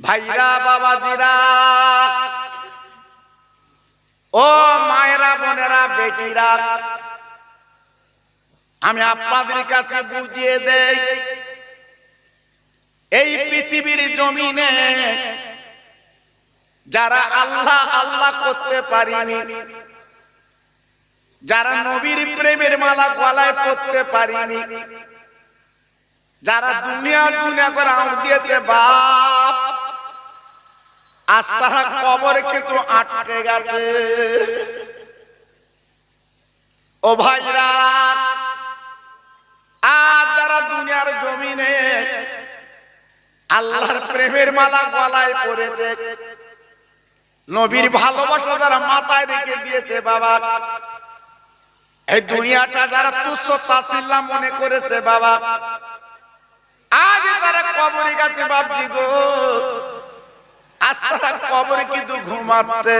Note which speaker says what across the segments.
Speaker 1: ভাইরা বাবাজিরা, ও মায়েরা বোনেরা বেটিরা, আমি আপনাদের কাছে বুঝিয়ে দেই, এই পৃথিবীর জমিনে যারা আল্লাহ আল্লাহ করতে পারিনি, যারা নবীর প্রেমের মালা গলায় পরতে পারিনি, যারা দুনিয়া দুনিয়া করে আউট দিয়েছে বাপ, আজ তারা কবরে কিন্তু আটকে গেছে। ও ভাইরা, আজ যারা দুনিয়ার জমিনে আল্লাহর প্রেমের মালা গলায় পড়েছে, নবীর ভালোবাসা যারা মাথায় রেখে দিয়েছে বাবা, এই দুনিয়াটা যারা তুচ্ছ তাচ্ছিল্য মনে করেছে বাবা, আজ তারা কবরে গেছে বাপজি গো। আজ তারা কবরে কিন্তু ঘুমাচ্ছে।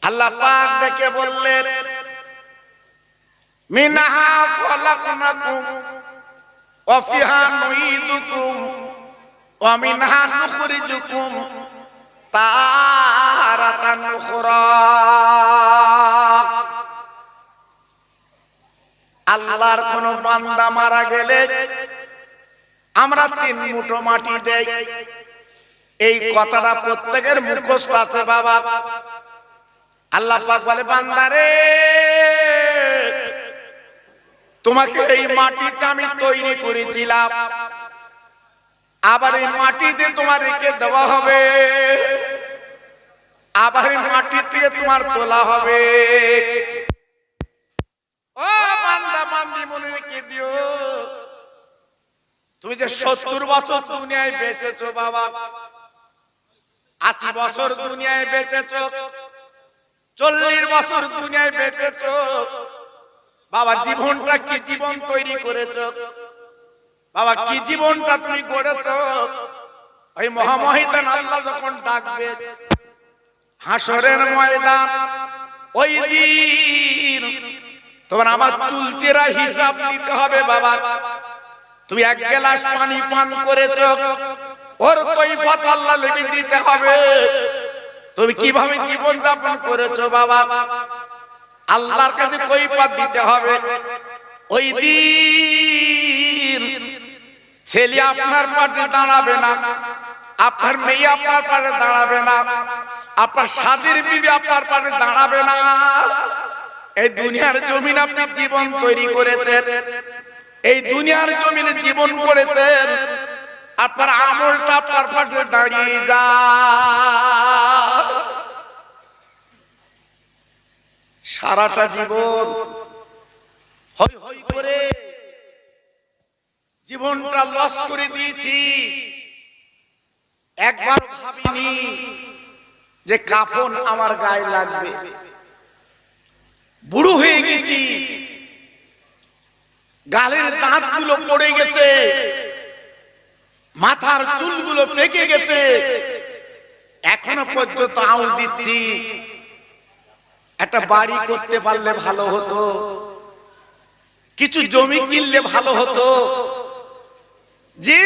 Speaker 1: আল্লাহ পাক ডেকে বললেন, মিনহা খলাকনাকুম ওয়া ফিহা নুঈদুকুম ওয়া মিনহা নুখরিজুকুম তারাতান উখরা। আল্লাহর কোন বান্দা মারা গেলে আমরা 3 মুঠো মাটি দেই। এই কথাটা প্রত্যেকের মুখস্থ আছে বাবা। আল্লাহ পাক বলে, বান্দারে, তোমাকে এই মাটিতে আমি তৈরি করেছিলাম, আবার এই মাটিতে তোমার রেখে দেওয়া হবে, আবার এই মাটিতে তোমার তোলা হবে। ও বান্দা বান্দি, মনে রেখে দিও, তুমি যে 70 বছর দুনিয়ায় বেঁচেছো বাবা, 80 বছর দুনিয়ায় বেঁচেছো, 40 বছর দুনিয়ায় বেঁচেছো বাবা, জীবনটা কি জীবন তৈরি করেছো বাবা, কি জীবনটা তুমি গড়েছো। ওই মহামহিদান আল্লাহ যখন ডাকবে, হাসরের ময়দান, ওই দিন তোমার আমার চুলচেরা হিসাব দিতে হবে বাবা। তুমি 1 গ্লাস পানি পান করেছো, ওর কৈফিয়ত আল্লাহ লিখে দিতে হবে। তুমি কিভাবে জীবন যাপন করেছো বাবা, আল্লাহর কাছে কৈফিয়ত দিতে হবে। ওই দিন ছেলে আপনার পাশে দাঁড়াবে না, আপনার মেয়ে আপনার পাশে দাঁড়াবে না, আপনার স্বামীর বিবি আপনার পাশে দাঁড়াবে না। এই দুনিয়ার জমিন আপনি জীবন তৈরি করেছেন, এই দুনিয়ার জমিনে জীবন করেছেন, আপনার আমলটা আপনার পাশে দাঁড়িয়ে যা। সারাটা জীবন হই হই করে জীবনটা লস করে দিয়েছি, একবার ভাবিনি যে কাফন আমার গায়ে লাগবে। বুড়ো হয়ে গেছি, গালের দাঁতগুলো পড়ে গেছে, মাথার চুলগুলো পেকে গেছে, এখনো পর্যন্ত আউল দিচ্ছি। একটা বাড়ি করতে পারলে ভালো হতো, কিছু জমি কিনলে ভালো হতো, যে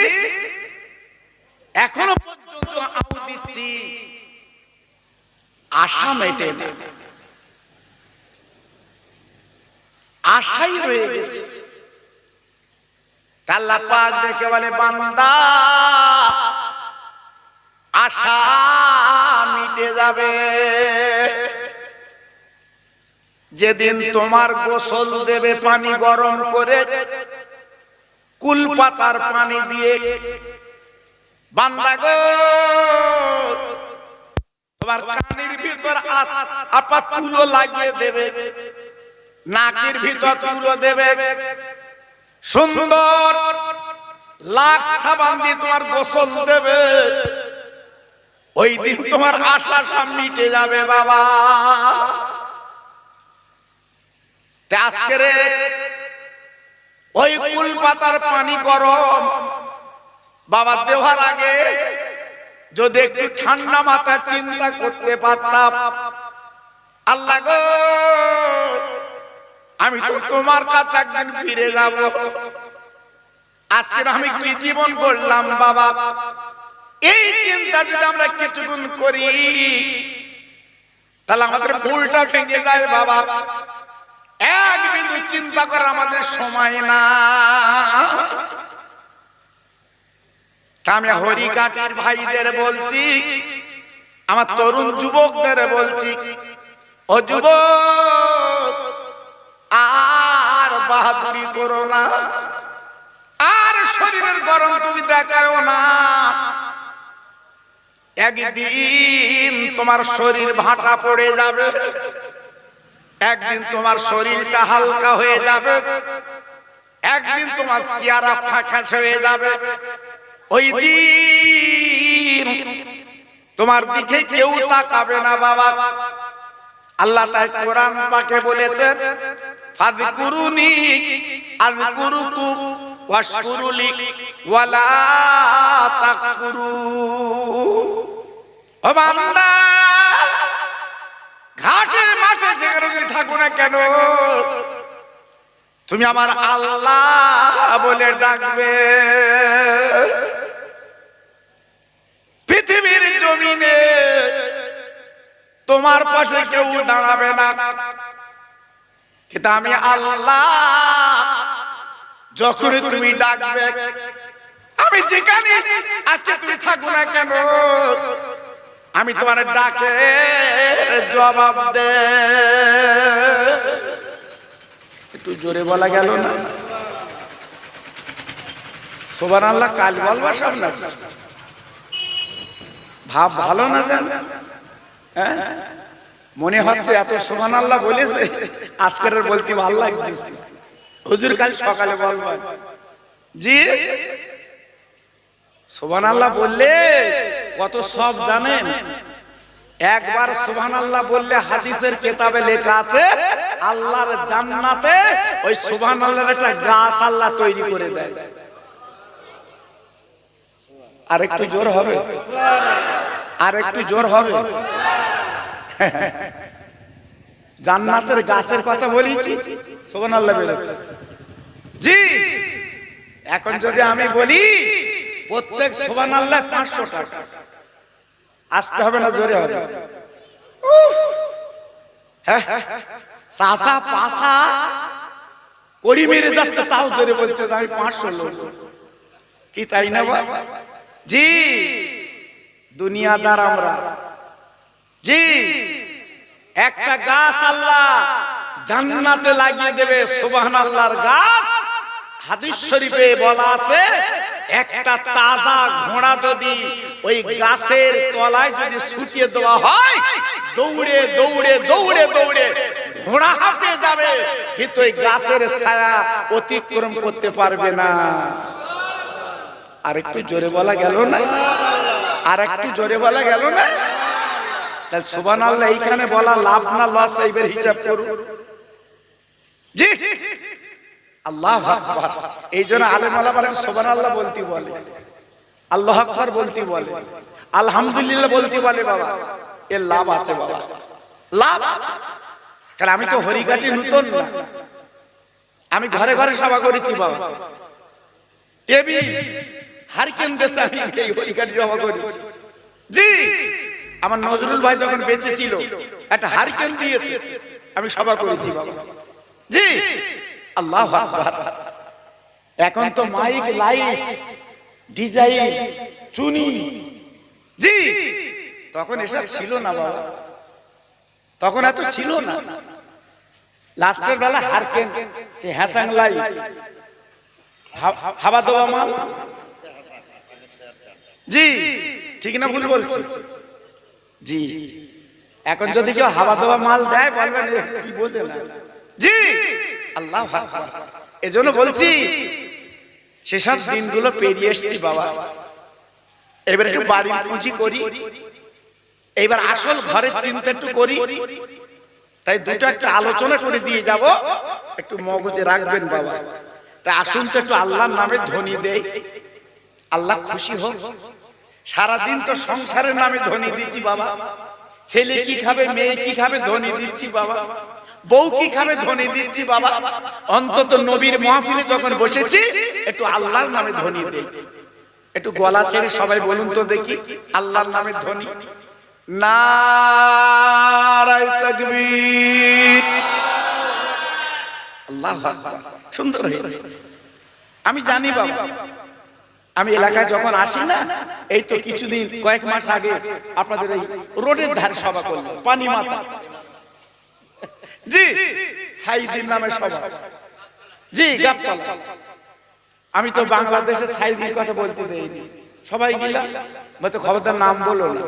Speaker 1: এখনো পর্যন্ত আউল দিচ্ছি, আশা মেটে না, আশাই রয়ে গেছে। আল্লাহ পাক দেখে বলে, বান্দা, আশা মিটে যাবে যেদিন তোমার গোসল দেবে পানি গরম করে, কুল পাতার পানি দিয়ে। বান্দা গো, তোমার কানের ভিতর আপাত তুলো লাগিয়ে দেবে, নাকের ভিতর তুলো দেবে, সুন্দর লাখ সাবান দিয়ে তোমার গোসল দেবে। ওই দিন তোমার আশাটা মিটে যাবে বাবা। আজকে ওই কুল পাতার পানি গরম বাবা দেওয়ার আগে যদি একটু ঠান্ডা মাথা চিন্তা করতে পারতাম, আল্লাহ গো, আমি তো তোমার কাছে একদিন ফিরে যাব, আজকে আমি কি জীবন করলাম বাবা, এই চিন্তা যদি আমরা কিছুক্ষণ করি তাহলে আমাদের ভুলটা ভেঙে যায় বাবা। এক বিন্দু চিন্তা করার আমাদের সময় না। আমি হরিকাটির ভাইদের বলছি, আমার তরুণ যুবকদের বলছি, ও যুবক আর বাহাদুরি করো না, আর শরীরের গরম তুমি দেখাও না। একদিন তোমার শরীর ভাটা পড়ে যাবে, একদিন তোমার শরীরটা হালকা হয়ে যাবে, একদিন তোমার চেহারা ফ্যাকাশ হয়ে যাবে। ওই দিন তোমার দিকে কেউ তাকাবে না বাবা। আল্লাহ তাই কোরআন পাকে বলেছেন, ফাযকুরুনি আযকুরুকুম ওয়াশকুরুলি ওয়ালা তাকফুরুন। ও বান্দা, ঘাটে মাঠে যেখানে থাকো না কেন, তুমি আমার আল্লাহ বলে ডাকবে। পৃথিবীর জমিনে তোমার পাশে কেউ দাঁড়াবে না, কিন্তু আমি আল্লাহ যখন তুমি ডাকবে, আমি যেখানে আজকে তুমি থাকো না কেন, আমি তোমার ডাকে জবাব দে। একটু জোরে বলা গেল না? সুবহানাল্লাহ। কাল বলবা সব না, ভাব ভালো না জান? হ্যাঁ, মনে হচ্ছে এত সুবহানাল্লাহ বলেছে আজকের বলতে ভালো লাগছে। হুজুর কাল সকালে বলবো। জি, সুবহানাল্লাহ বললে কত সব জানেন? একবার সুবহানাল্লাহ বললে হাদিসের কিতাবে লেখা আছে, আল্লাহর জান্নাতে ওই সুবহানাল্লাহর একটা গাছ আল্লাহ তৈরি করে দেয়। আর একটু জোর হবে, আর একটু জোর হবে। জান্নাতের গাছের কথা বলেছি, সুবহানাল্লাহ বলে। জি, এখন যদি আমি বলি প্রত্যেক সুবহানাল্লাহ 500 টাকা, আসতে হবে না জোরে হবে? চাষা পাশা কড়ি মেরে যাচ্ছে, তাও জোরে বলতে আমি 500 লোক কি, তাই না বাবা? জি, দুনিয়াদার আমরা। জি, একটা গাছ আল্লাহ জান্নাতে লাগিয়ে দেবে, সুবহানাল্লাহর গাছ। হাদিস শরীফে বলা আছে, একটা তাজা ঘোড়া যদি ওই গাছের তলায় যদি ছুটিয়ে দেওয়া হয়, দৌড়ে দৌড়ে দৌড়ে দৌড়ে ঘোড়া হাঁপিয়ে যাবে, কিন্তু ওই গাছের ছায়া অতিক্রম করতে পারবে না। আর একটু জোরে বলা গেল না? আর একটু জোরে বলা গেল না? তাহলে সুবহানাল্লাহ এইখানে বলা লাভ না লস, এইবার হিসাব করুন। জি, আল্লাহু আকবার। এই জন্য আলেম ওলামারা সুবহানাল্লাহ বলতে বলে, আল্লাহু আকবার বলতে বলে, আলহামদুলিল্লাহ বলতে বলে। বাবা, এর লাভ আছে বাবা, লাভ আছে। কারণ আমি তো হরিঘাটি নতুন না, আমি ঘরে ঘরে সভা করেছি বাবা। টেবিল হারকেন দেশে আমি এই হরিঘাটি সভা করেছি। জি, আমার নজরুল ভাই যখন বেঁচে ছিল একটা হারকেন দিয়েছে, আমি সভা করেছি বাবা। জি, আল্লাহু আকবার। এখন তো মাইক, লাইট, ডিজাইন, চুনি। জি, তখন এসব ছিল না বাবা, তখন এত ছিল না। লাস্টের বেলা হারকেন, সে হ্যাসাং লাইট, হাওয়া দেওয়া মাল। জি, ঠিক না ভুল বলছি? জি, এখন যদি কেউ হাওয়া দেওয়া মাল দেয় বলবেন কি বোঝে না। জি, আল্লাহু আকবার। এজন্য বলছি সেসব দিনগুলো পেরিয়ে এসেছি বাবা। এবার একটু বাড়ির পুঁজি করি, এবার আসল ঘরের চিন্তা একটু করি। তাই দুটো একটা আলোচনা করে দিয়ে যাব, একটু মগজে রাখবেন বাবা। তাই আসুন তো একটু আল্লাহর নামে ধ্বনি দেই, আল্লাহ খুশি হোক। সারাদিন তো সংসারের নামে ধ্বনি দিচ্ছি বাবা। ছেলে কি খাবে, মেয়ে কি খাবে ধ্বনি দিচ্ছি বাবা। বউ কি খাবে ধ্বনি দিচ্ছি বাবা, অন্তত নবীর মাহফিলে যখন বসেছি একটু আল্লাহর নামে ধ্বনি দেই। একটু গলা ছেড়ে সবাই বলুন তো দেখি আল্লাহর নামে ধ্বনি। নারায়ে তাকবীর, আল্লাহু আকবার। সুন্দর হয়েছে। আমি জানি বাবা, আমি এলাকায় যখন আসি না, এই তো কিছুদিন কয়েক মাস আগে আপনাদের এই রোডের ধারে সভা করলো, পানি মাথা জি সাইদির নামে সভা, জি গাবতলা। আমি তো বাংলাদেশে সাইদির কথা বলতে দেইনি, সবাই গেলাম, বলতে খবরদার নাম বলো না।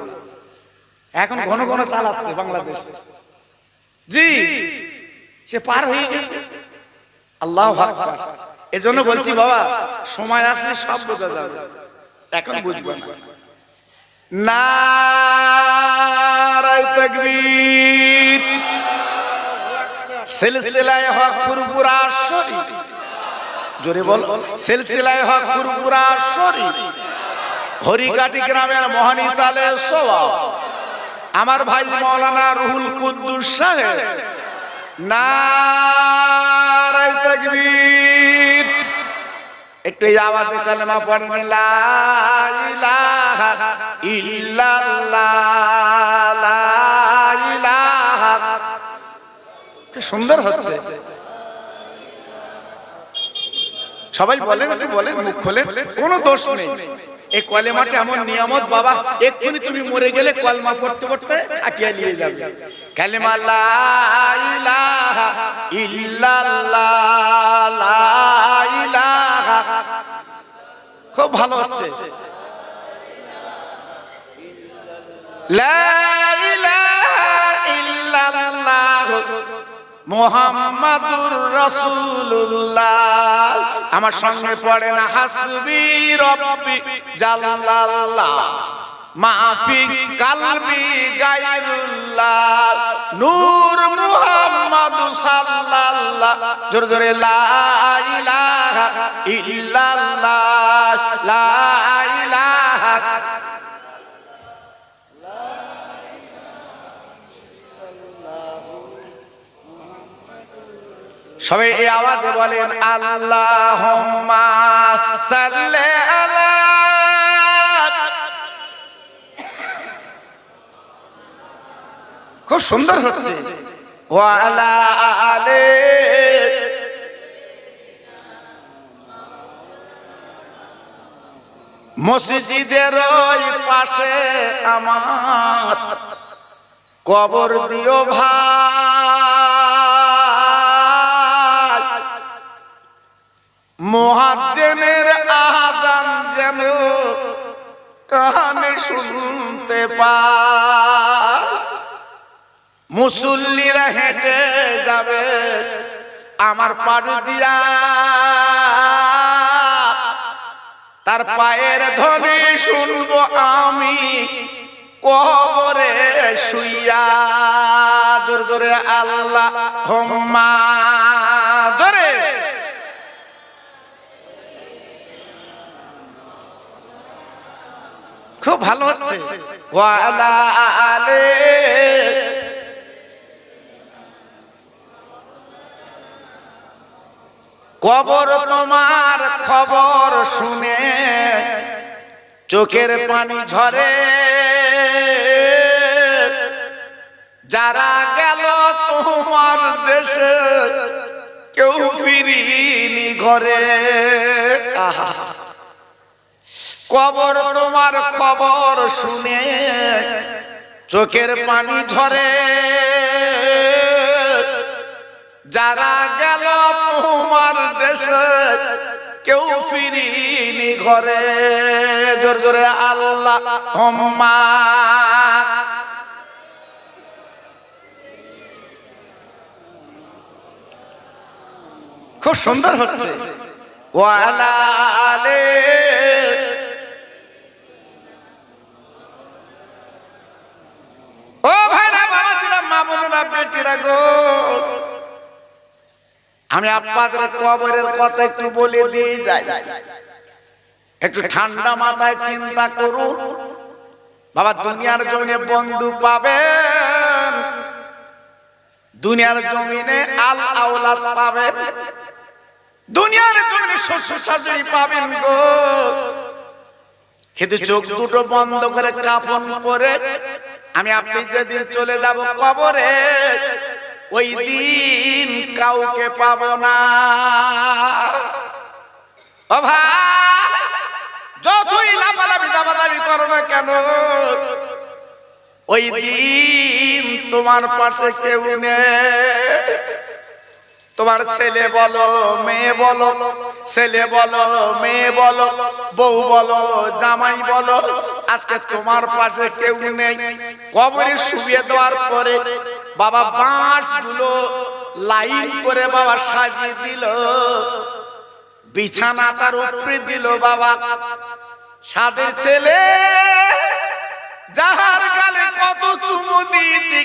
Speaker 1: এখন ঘন ঘন চালাচ্ছে বাংলাদেশ, জি সে পার হয়ে গেছে। আল্লাহু আকবার। এজন্য বলছি বাবা, সময় আসলে সব বোঝা যাবে, এখন বুঝবো না। নারায়ে তাকবীর। সিলসিলায়ে হক ফুরফুরা শরীফ, জোরে বল, সিলসিলায়ে হক ফুরফুরা শরীফ, হরিকাটি গ্রামের মহানিস আলে সওয়াব আমার ভাই মাওলানা রুহুল কুদ্দুস সাহেব। নারায়ে তাকবীর। একটু এই আওয়াজে কালেমা পড়েন, লা ইলাহা ইল্লাল্লাহ, লা ইলাহা। কি সুন্দর হচ্ছে, সবাই বলেন, একটু বলেন, মুখ খোলেন, কোনো দোষ নেই। এই কলেমাটা এমন নিয়ামত বাবা, এক্ষুনি তুমি মরে গেলে কলমা পড়তে পড়তে খাটিয়া নিয়ে যাবে। কালেমা লা ইলাহা ইল্লাল্লাহ, লা ইলাহা। খুব ভালো হচ্ছে। লা ইলাহা ইল্লাল্লাহ মুহাম্মাদুর রাসূলুল্লাহ। আমার সঙ্গে পড়েন, হাসবি রব্বি জাল্লাল্লাহ, মাফি কালবি গায়রুল্লাহ, নূর মুহাম্মাদ সাল্লাল্লাহ। জোরে জোরে লা ইলাহা ইল্লাল্লাহ, লা ইলাহা। সবাই এই আওয়াজে বলেন, আল্লাহুম্মা সাল্লি আলা। খুব সুন্দর হচ্ছে। ওয়া আলা আলি। মসজিদের ওই পাশে আমার কবর দিও ভাই, মুয়াজ্জিনের আযান যেন কানে শুনতে পাই। মুসল্লিরা হেঁটে যাবে আমার পাড় দিয়া, তার পায়ের ধ্বনি শুনবো আমি কবরে শুইয়া। জোরে জোরে আল্লাহুম্মা, জোরে। খুব ভালো হচ্ছে। ওয়া আলা আলি। কবর তোমার খবর শুনে চোখের পানি ঝরে, যারা গেল তোমার দেশে কেউ ফিরিনি ঘরে। আহা, কবর তোমার খবর শুনে চোখের পানি ঝরে, যারা গেল তোমার দেশে কেউ ফিরিনি ঘরে। জোরে জোরে আল্লাহুম্মা। খুব সুন্দর হচ্ছে। ওয়া আলা আলি। ও ভাইরা, বাবাজিরা, মা বোনেরা, বেটিরা গো, আমি আপনাদের কবরের কথা একটু বলে দিয়ে যাই। একটু ঠান্ডা মাথায় চিন্তা করুন বাবা। দুনিয়ার জমিনে বন্ধু পাবেন, দুনিয়ার জমিনে আল আওলাদ পাবেন, দুনিয়ার জমিনে শ্বশুর শাশুড়ি পাবেন গো, কিন্তু চোখ দুটো বন্ধ করে কাফন পরে আমি আপনি যেদিন চলে যাব কবরে, ওই দিন কাউকে পাবো না। ও ভাই, যতই লাফালাফি দাবাদাবি করো না কেন, ওই দিন তোমার পাশে কেউ নেই। তোমার ছেলে বলো মেয়ে বলো, ছেলে বলো মেয়ে বলো, বউ বলো জামাই বলো, আজকে তোমার পাশে কেউ নেই। কবরে শুইয়ে দেওয়ার পরে বাবা বাঁশগুলো লাইন করে বাবা সাজিয়ে দিল, বিছানা তার উপরে দিল বাবা। সাদের ছেলে যাহার গালে কত চুমু দিয়েছি,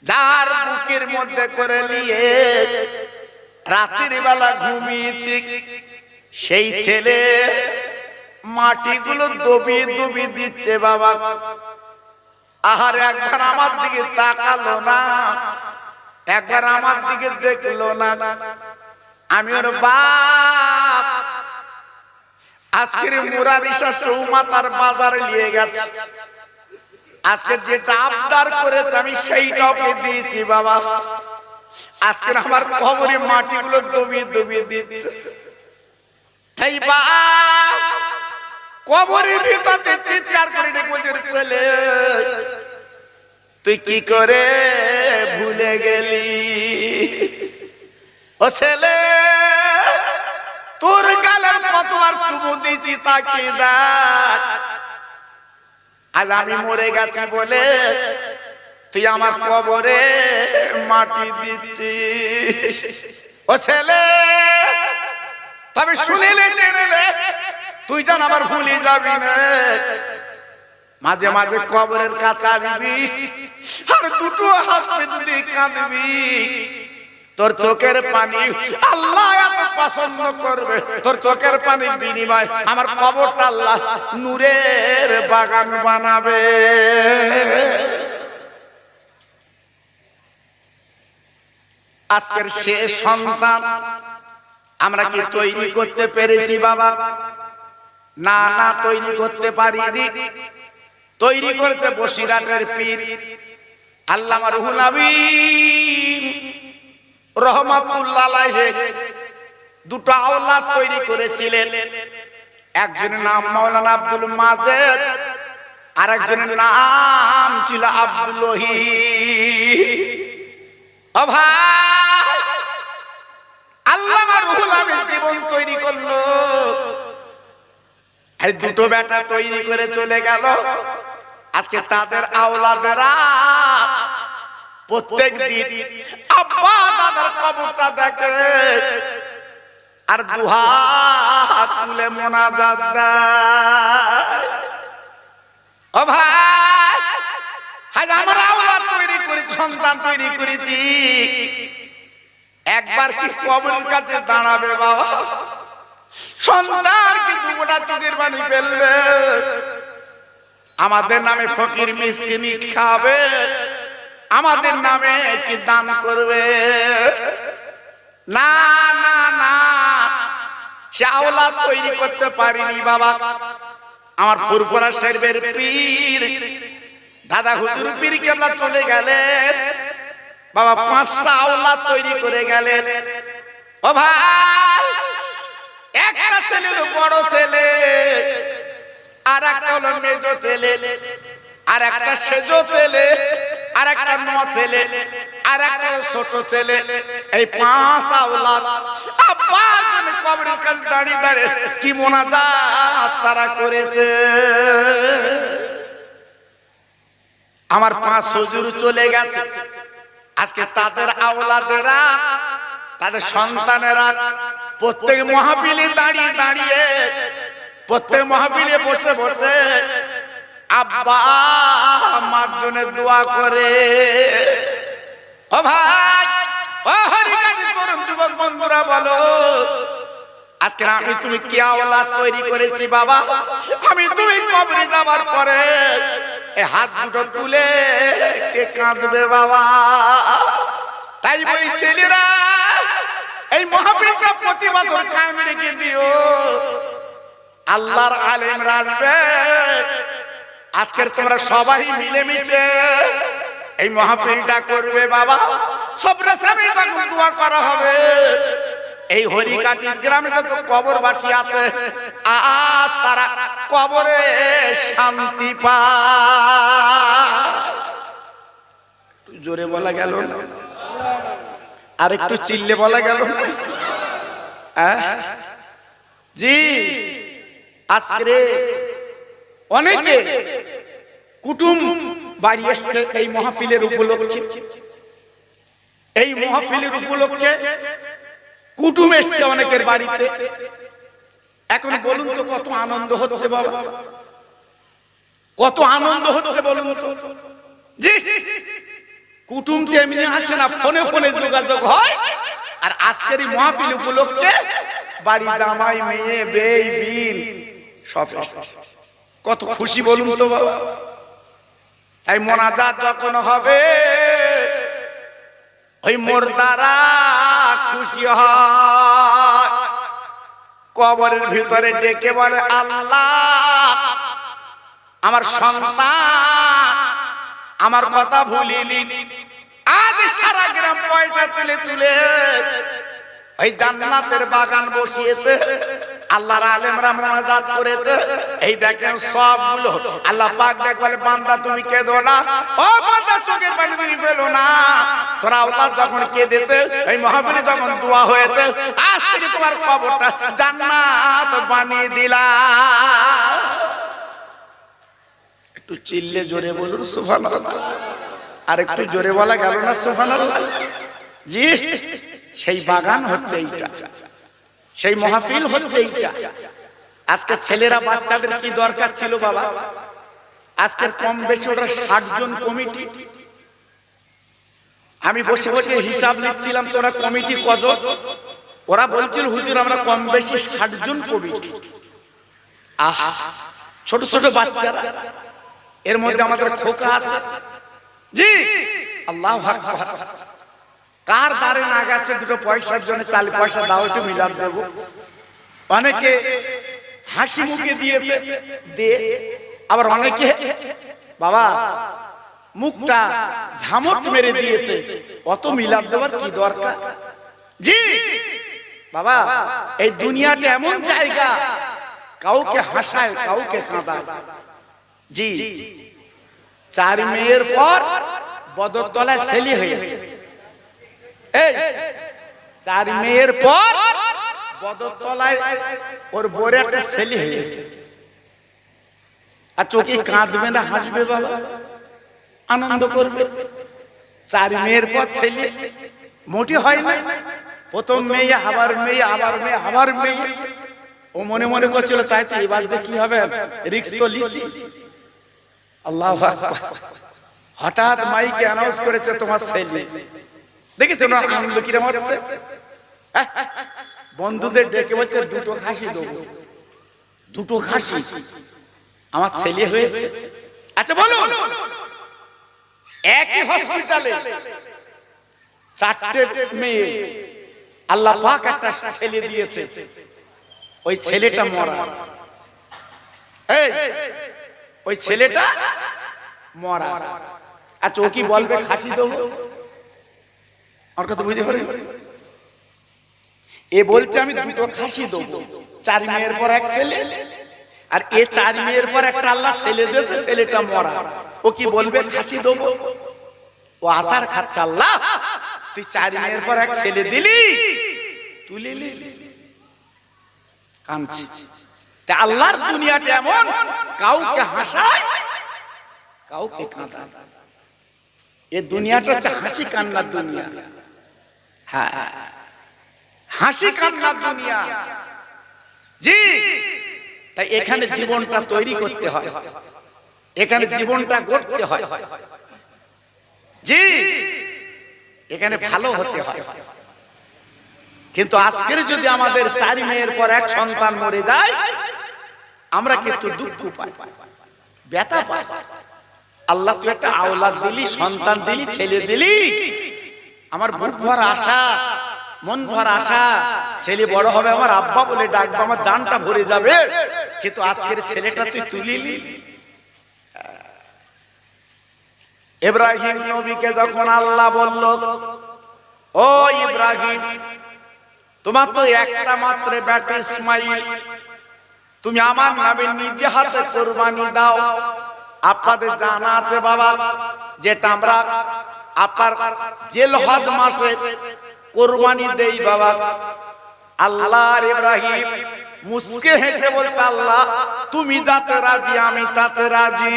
Speaker 1: যার বুকের মধ্যে করে নিয়ে রাতের বেলা ঘুমিয়েছি, সেই ছেলে মাটিগুলো দবিয়ে দবিয়ে দিচ্ছে বাবা। আহার একবার আমার দিকে তাকালো না, একবার আমার দিকে দেখলো না। আমি ওর বাপ আজকের মুরারিশা চৌমাথার বাজারে নিয়ে গেছে, আজকে যেটা আবদার করেছে আমি সেইটা ওকে দিয়েছি বাবা। আজকে আমার কবরে মাটিগুলো দবিয়ে দবিয়ে দিচ্ছে। তাই বাপ কবরের ভিতরে চিৎকার করে ডেকে বলছে, ছেলে তুই কি করে ভুলে গেলি? ও ছেলে, তোর গালে কতবার চুমু দিয়েছি তাকে দেখ। আজ আমি মরে গেছি বলে তুই আমার কবরে মাটি দিচ্ছিস। ও ছেলে, তবে শুনিলে জেনেলে তুই যেন আমার ভুলে যাবি না। মাঝে মাঝে কবরের কাছে আসবি আর দুটো হাত পেতে দিয়ে কাঁদবি। তোর চোখের পানি আল্লাহ এত পছন্দ করবে, তোর চোখের পানির বিনিময় আমার কবরটা আল্লাহ নূরের বাগান বানাবে। আজকের শেষ সন্তান আমরা কি তৈরি করতে পেরেছি বাবা? না না, তৈরি করতে পারিনি। তৈরি করেছে বসিরাটের পীর আল্লামা রুহুল আমিন রহমাতুল্লাহ আলাইহি। দুটো আওলাদ তৈরি করেছিলেন, একজনের নাম মাওলানা আব্দুল মাজেদ, আর একজনের নাম ছিল আব্দুল ওহীদ। ও ভাই, আল্লামা রুহুল আমিন জীবন তৈরি করলো, আর দুটো বেটা তৈরি করে চলে গেল। আজকে তাদের আওলাদেরা প্রত্যেক দিন আব্বা দাদার কবরটা দেখে আর দুহাত তুলে মোনাজাত দেয়। ও ভাই, আজ আমরা আওলাদ তৈরি করেছি, সন্তান তৈরি করেছি, একবার কি কবরের কাছে দাঁড়াবে বাবা? সন্তান কি দুটা চোখের পানি ফেলবে? আমাদের নামে ফকির মিসকিনি খাবে, আমাদের নামে কি দান করবে? না না না, সে আওলাদ তৈরি করতে পারিনি বাবা। আমার ফুরফুরা শরীফের পীর দাদা হুজুর পীর কেবলা চলে গেলেন বাবা, 5টা আওলাদ তৈরি করে গেলেন। ও ভাই, একটা ছেলে হলো বড় ছেলে, আর একটা হলো মেজো ছেলে, আর একটা সেজো ছেলে, আর একটা ন ছেলে, আর একটা ছোট ছেলে। এই 5 আওলাদ আব্বার জন্য কবরের কাছে দাঁড়িয়ে দাঁড়িয়ে কি মোনাজাত তারা করেছে। আমার 5 হুজুর চলে গেছে, আজকে তাদের আওলাদেরা, তাদের সন্তানেরা প্রত্যেক মাহফিলে দাঁড়িয়ে দাঁড়িয়ে, প্রত্যেক মাহফিলে বসে বসে আব্বা আমার জন্য দোয়া করে। ও ভাই, ও হরিকাটি তরুণ যুবক বন্ধুরা বলো, আজকে আমি তুমি কি আওলাদ তৈরি করেছি বাবা? আমি তুমি কবরে যাবার পরে এই হাত দুটো তুলে কে কাঁদবে বাবা? তাই বলি ছেলেরা, এই মাহফিলটা প্রতি বছর কায়েম রেখে দিও। আল্লাহর আলেমরা আসবে, আজকের তোমরা সবাই মিলেমিশে এই মাহফিলটা করবে বাবা। সবরে সামনে তখন দোয়া করা হবে। এই হরিকাটি গ্রামে যত কবরবাসী আছে, আজ তারা কবরে শান্তি পায়। জোরে বলা গেল না? আর একটু চিল্লে বলা গেল না? জি, আজকে অনেকে কুটুম বাড়ি এসছে এই মাহফিলের উপলক্ষে। এই মাহফিলের উপলক্ষে কুটুম এসছে অনেকের বাড়িতে। এখন বলুন তো কত আনন্দ হচ্ছে বাবা, কত আনন্দ হচ্ছে বলুন তো। জি, কুটুম তো এমনি আসে না, ফোনে ফোনে যোগাযোগ হয়। আর আজকের এই মাহফিল উপলক্ষে বাড়ি জামাই মেয়ে বেই বিন সব কত খুশি বলুন তো বাবা। তাই মোনাজাত যখন হবে ওই মুর্দারা খুশি হয়, কবরের ভিতরে ডেকে বলে আল্লাহ আমার সন্তান আমার কথা ভুলিনি। আজ সারা গ্রাম পয়সা তুলে তুলে ওই জান্নাতের বাগান বসিয়েছে, আল্লাহর আলেমরা মোনাজাত করেছে। এই দেখেন সবগুলো আল্লাহ পাক দেখ বলে বান্দা তুমি কেঁদো না, ও বান্দা চোখের পানি তুমি ফেলো না। তোরা আল্লাহ যখন কেঁদেছে, এই মাহফিলে যখন দোয়া হয়েছে, আজ থেকে তোমার কবরটা জান্নাত বানিয়ে দিলাম। একটু চিল্লে জোরে বলুন সুবহানাল্লাহ। আর একটু জোরে বলা গেল না সুবহানাল্লাহ? জি, সেই বাগান হচ্ছে এইটা, সেই মাহফিল হচ্ছে এইটা। আজকে ছেলেরা বাচ্চাদের কি দরকার ছিল বাবা? আজকে কম বেশি ওরা 60 জন কমিটি। আমি বসে বসে হিসাব নিচ্ছিলাম তোরা কমিটি কত। ওরা বলছিল হুজুর আমরা কম বেশি 60 জন কমিটি। আহা, ছোট ছোট বাচ্চারা, এর মধ্যে আমাদের খোকা আছে। জি, আল্লাহু আকবার। কার দ্বারে না গেছে দুটো পয়সার জন্য 4 পয়সা দাও একটু মিলাদ দেব। অনেকে হাসি মুখে দিয়েছে দে, আবার অনেকে বাবা মুখটা ঝামট মেরে দিয়েছে। অত মিলাদ দেওয়ার কি দরকার? জি বাবা, এই দুনিয়াটা এমন জায়গা, কাউকে হাসায় কাউকে কাঁদায়। জি, 4 মেয়ের পর বদরতলায় ছেলে হয়েছে। এই 4 মেয়ের পর বদরতলায় ওর বড় একটা ছেলে হয়েছে। আর চোখে কাঁদবে না হাসবে বাবা? আনন্দ করবে। 4 মেয়ের পর ছেলে মোটি হয় না। প্রথম মেয়ে, আবার মেয়ে, আবার মেয়ে, আবার মেয়ে। ও মনে মনে করছিল তাই তো এবার যে কি হবে, রিস্ক তো লিছি। আল্লাহু আকবার। হঠাৎ মাইকে অ্যানাউন্স করেছে তোমার ছেলে। দেখেছো না আনন্দ কিরকম হচ্ছে? বন্ধুদের ডেকে বলছে 2টো খাসি দেবো, 2টো খাসি আমার ছেলে হয়েছে। আচ্ছা বলুন, একই হসপিটালে 4টে মেয়ে, আল্লাহ পাক একটা ছেলে দিয়েছে। ওই ছেলেটা মরা। এই ওই ছেলেটা মরা। আচ্ছা ও কি বলবে খাসি দেবো? আমার কথা বুঝতে পারে? এ বলছে আমি 2টো খাসি দেবো। 4 মেয়ের পর এক ছেলে, আর এ 4 মেয়ের পর একটা আল্লাহ ছেলে দিয়েছে, ছেলেটা মরা। ও কি বলবে খাসি দেবো? ও আসার খাচ্ছে আল্লাহ তুই 4 মেয়ের পর এক ছেলে দিলি, তুলে নিলি। কাঁদছে। তা আল্লাহর দুনিয়াটা এমন, কাউকে হাসায় কাউকে কাঁদায়। এই দুনিয়াটা হচ্ছে হাসি কান্নার দুনিয়া। হ্যাঁ, হাসি কান্নার দুনিয়া। জি, তাই এখানে জীবনটা তৈরি করতে হয়, এখানে জীবনটা গড়তে হয়। জি, এখানে ভালো হতে হয়। কিন্তু আজকের যদি আমাদের 4 মেয়ের পর এক সন্তান মরে যায়, আমরা কিন্তু দুঃখ পাই, ব্যথা পাই। আল্লাহ তুই একটা আওলাদ দিলি, সন্তান দিলি, ছেলে দিলি, আমার বুক ভরা আশা, মন ভরা আশা, ছেলে বড় হবে আমার আব্বা বলে ডাকবে, আমার জানটা ভরে যাবে, কিন্তু আজকের ছেলেটা তুই তুলিলি। ইব্রাহিম নবীকে যখন আল্লাহ বলল, ও ইব্রাহিম, তোমার তো একটা মাত্র বেটা ইসমাইল, তুমি আমার নামে নিজে হাতে কুরবানি দাও। আপনাদের জানা আছে বাবা, যেটা আমরা আপনার জিলহজ মাসে কুরবানি দেই বাবা। আল্লাহর ইব্রাহিম মুস্কে হেসে বলতে, আল্লাহ তুমি যাতে রাজি আমি তাতে রাজি।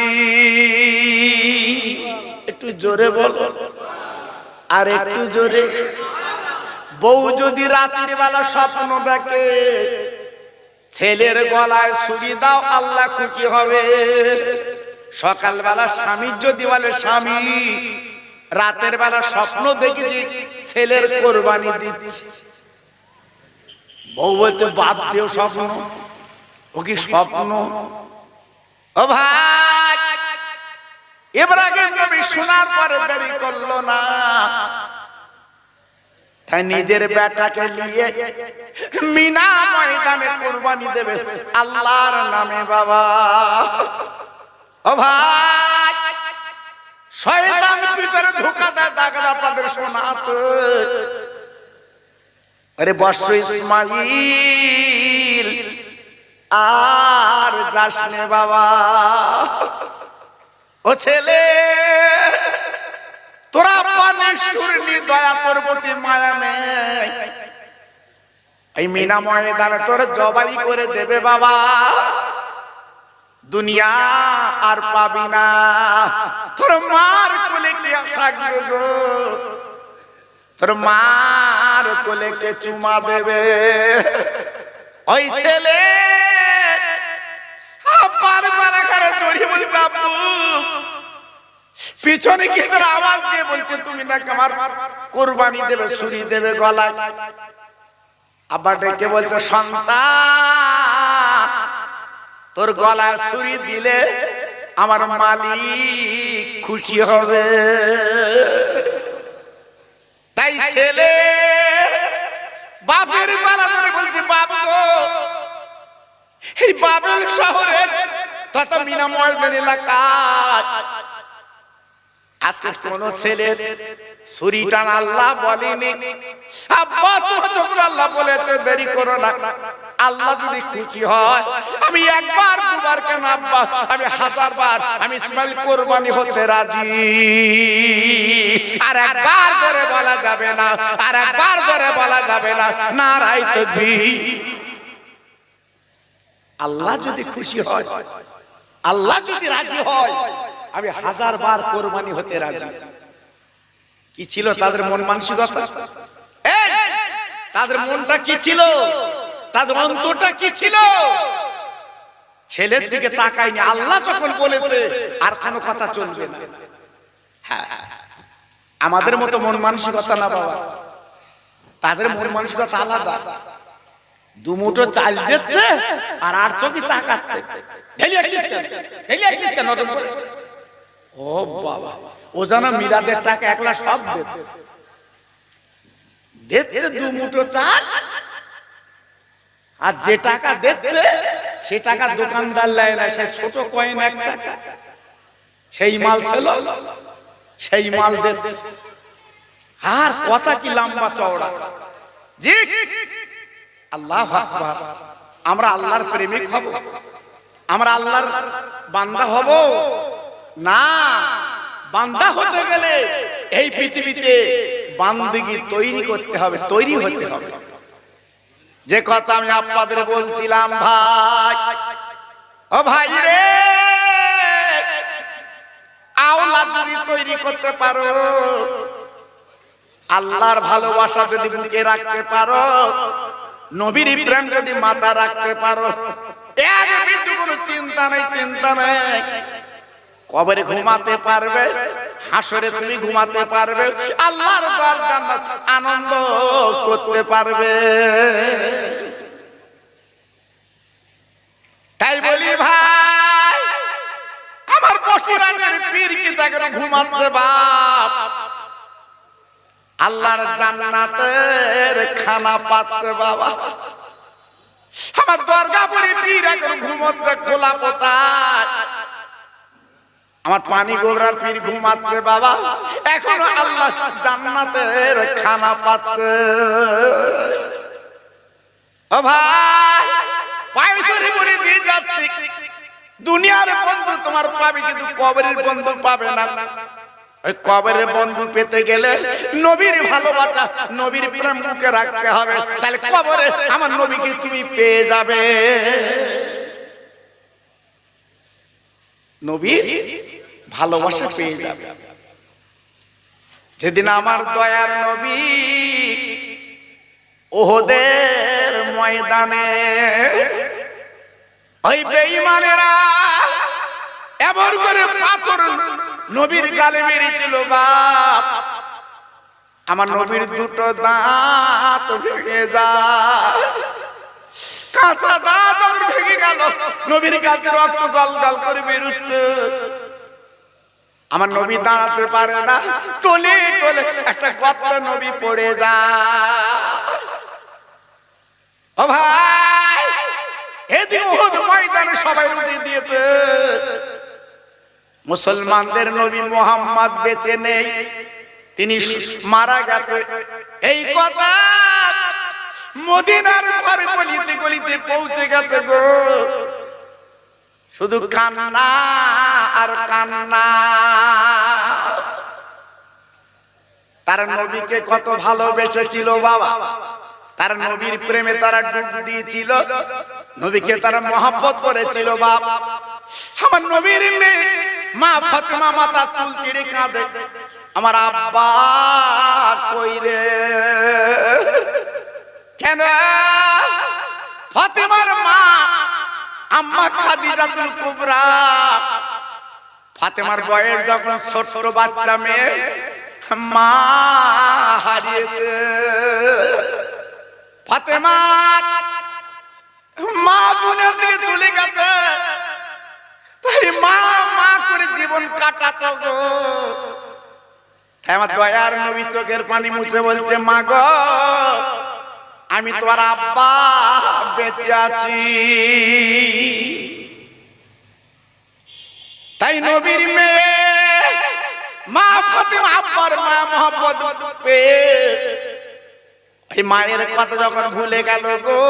Speaker 1: একটু জোরে বলো, আর একটু জোরে। বউ যদি রাতের বেলা স্বপ্ন দেখে ছেলের গলায় ছুরি দাও, আল্লাহ খুশি হবে। সকালবেলা স্বামী যদি বলে, স্বামী রাতের বেলা স্বপ্ন দেখি যে ছেলের কোরবানি দিচ্ছি, বউ বলতে বাদ দিও স্বপ্ন, ও কি স্বপ্ন? ও ভাই, ইব্রাহিম নবী শোনার পরে দেরি করলো না, তাই নিজের বেটাকে নিয়ে মিনা ময়দানে কুরবানি দেবে আল্লাহর নামে বাবা। ও ভাই, শয়তান পিছনে ধোঁকা দেয়, দাগরা আপনাদের শোনা আছে। আরে বর্ষ ইসমাইল আর যাস নে বাবা। ও ছেলে, তোরা নিষ্ঠুর দয়া তোর প্রতি মায়া নেই, এই মিনা ময়দানে তোর জবাই করে দেবে বাবা। দুনিয়া আর পাবি না, তোর মার কোলে কে থাকবে গো, তোর মার কোলে কে চুমা দেবে। ওই ছেলে আব্বার গলা করে জড়িয়ে বলতে, আব্বু, পিছনে কি তোর আওয়াজ দিয়ে বলছে তুমি নাকি আমার কুরবানি দেবে, ছুরি দেবে গলায়। আব্বা ডেকে বলছে, সন্তান তোর গলায় ছুরি দিলে আমার মালিক খুশি হবে। তাই ছেলে বাপের গলা ধরে বলছে, বাপ গো, এই বাবেল শহরে তথা মিনা ময়দান এলাকায় আজকে কোন ছেলের ছুরি টান আল্লাহ বলেনি। আব্বা, তোমার যখন আল্লাহ বলেছে দেরি করো না, আল্লাহ যদি খুশি হয় আমি একবার দুবার কেন আব্বা, আমি 1000 বার আমি ইসমাইল কুরবানি হতে রাজি। আর একবার জোরে বলা যাবে না, আর একবার জোরে বলা যাবে না, নারায়ে তাকবীর। আল্লাহ যদি খুশি হয়, আল্লাহ যদি রাজি হয়, আমি 1000 বার কুরবানি হতে রাজি। কি ছিল তাদের মন মানসিকতা? তাদের মনটা কি ছিল? তাদের অন্তরটা কি ছিল? ছেলের দিকে তাকায়নি। আল্লাহ যখন বলেছে আর কোনো কথা চলবে না। আমাদের মতো মন মানসিকতা না বাবা, তাদের মন মানসিকতা আলাদা। দুমুঠো চাল দিচ্ছে আর আর চোখে তাকাচ্ছে, ও বাবা, ও জানা মিলাদের টাকা একলা সব দিচ্ছে, দুমুঠো চাল, আর যে টাকা দিচ্ছে সে টাকা দোকানদার লাই না, সে ছোট কয়েন 1 টাকা, সেই মাল ছিল, সেই মাল দিচ্ছে। আর কথা কি লম্বা চওড়া। জি, আল্লাহু আকবার। আমরা আল্লাহর প্রেমিক হব, আমরা আল্লাহর বান্দা হব না। বান্দা হতে গেলে এই পৃথিবীতে বান্দিগি তৈরি করতে হবে, তৈরি হতে হবে। যে কথা আমি আপনাদের বলছিলাম ভাই, ও ভাই রে, আওলাদ যদি তৈরি করতে পারো, আল্লাহর ভালোবাসা যদি বুকে রাখতে পারো, নবীর প্রেম যদি মাথা রাখতে পারো, এক বিন্দু কোনো চিন্তা নেই, চিন্তা নেই। কবরে ঘুমাতে পারবে, হাসরে তুমি ঘুমাতে পারবে, আল্লাহর দয়ার জান্নাত আনন্দ করতে পারবে। তাই বলি ভাই, আমার বসিরাটের পীর কি তাকে ঘুমাচ্ছে বাপ, আল্লাহর জান্নাতের খানা পাচ্ছে বাবা। আমার দরগাপুরি পীর এখন ঘুমাচ্ছে খোলা পোতায়, আমার পানি গোবরার পীর ঘুমাচ্ছে বাবা, এখনো আল্লাহ জান্নাতের খানা পাচ্ছে। ও ভাই পায়ে ধরে বলে দিয়ে যাচ্ছি, দুনিয়ার বন্ধু তোমার পাবে কিন্তু কবরের বন্ধু পাবে না। ওই কবরের বন্ধু পেতে গেলে নবীর ভালোবাসা, নবীর প্রেম বুকে রাখতে হবে, তাহলে কবরে আমার নবীকে তুমি পেয়ে যাবে। নবীর ভালোবাসা পেয়ে যাবে। যেদিন আমার দয়ার নবী ওহদের ময়দানে ওই বেঈমানেরা এমন করে পাথর নবীর গালে মেরেছিল বাপ, আমার নবীর দুটো দাঁত ভেঙে যায়, কাঁচা দাঁত ভেঙে গেল, নবীর গালে রক্ত গল গল করে বেরোচ্ছে। আমার নবী দাঁড়াতে পারে না, টলে টলে একটা গর্ত নবী পড়ে যায়। ও ভাই এদিকে ওহদ ময়দানে সবাই রুটি দিয়েছে, মুসলমানদের নবী মুহাম্মদ বেঁচে নেই, তিনি মারা গেছে। এই কথা মদিনার ঘরে গলিতে গলিতে পৌঁছে গেছে গো, শুধু কান্না আর কান্না। তার নবীকে কত ভালোবেসেছিল বাবা, তার নবীর প্রেমে তারা ডুব দিয়েছিল, নবীকে তারা মহব্বত করেছিল বাপ। আমার নবীর মেয়ে মা ফাতেমা মাথা চুল চিড়ে কাঁদে, আমার আব্বা কই রে। কেন? ফাতেমার মা আম্মা খাদিজাতুল কুবরা, ফাতেমার বয়স যখন ছোট বাচ্চা মেয়ে, মা হারিয়েছে। ফাতেমার মা দুনিয়া থেকে চলে গেছে, তাই মা মা করে জীবন কাটাতো গো। আমার দয়ার নবী চোখের পানি মুছে বলছে, মা গো আমি তোমার আব্বা বেঁচে আছি। তাই নবীর মেয়ে মা ফাতেমা আব্বার মা মোহাম্মদ পেয়ে এই মায়ের কথা যখন ভুলে গেল গো,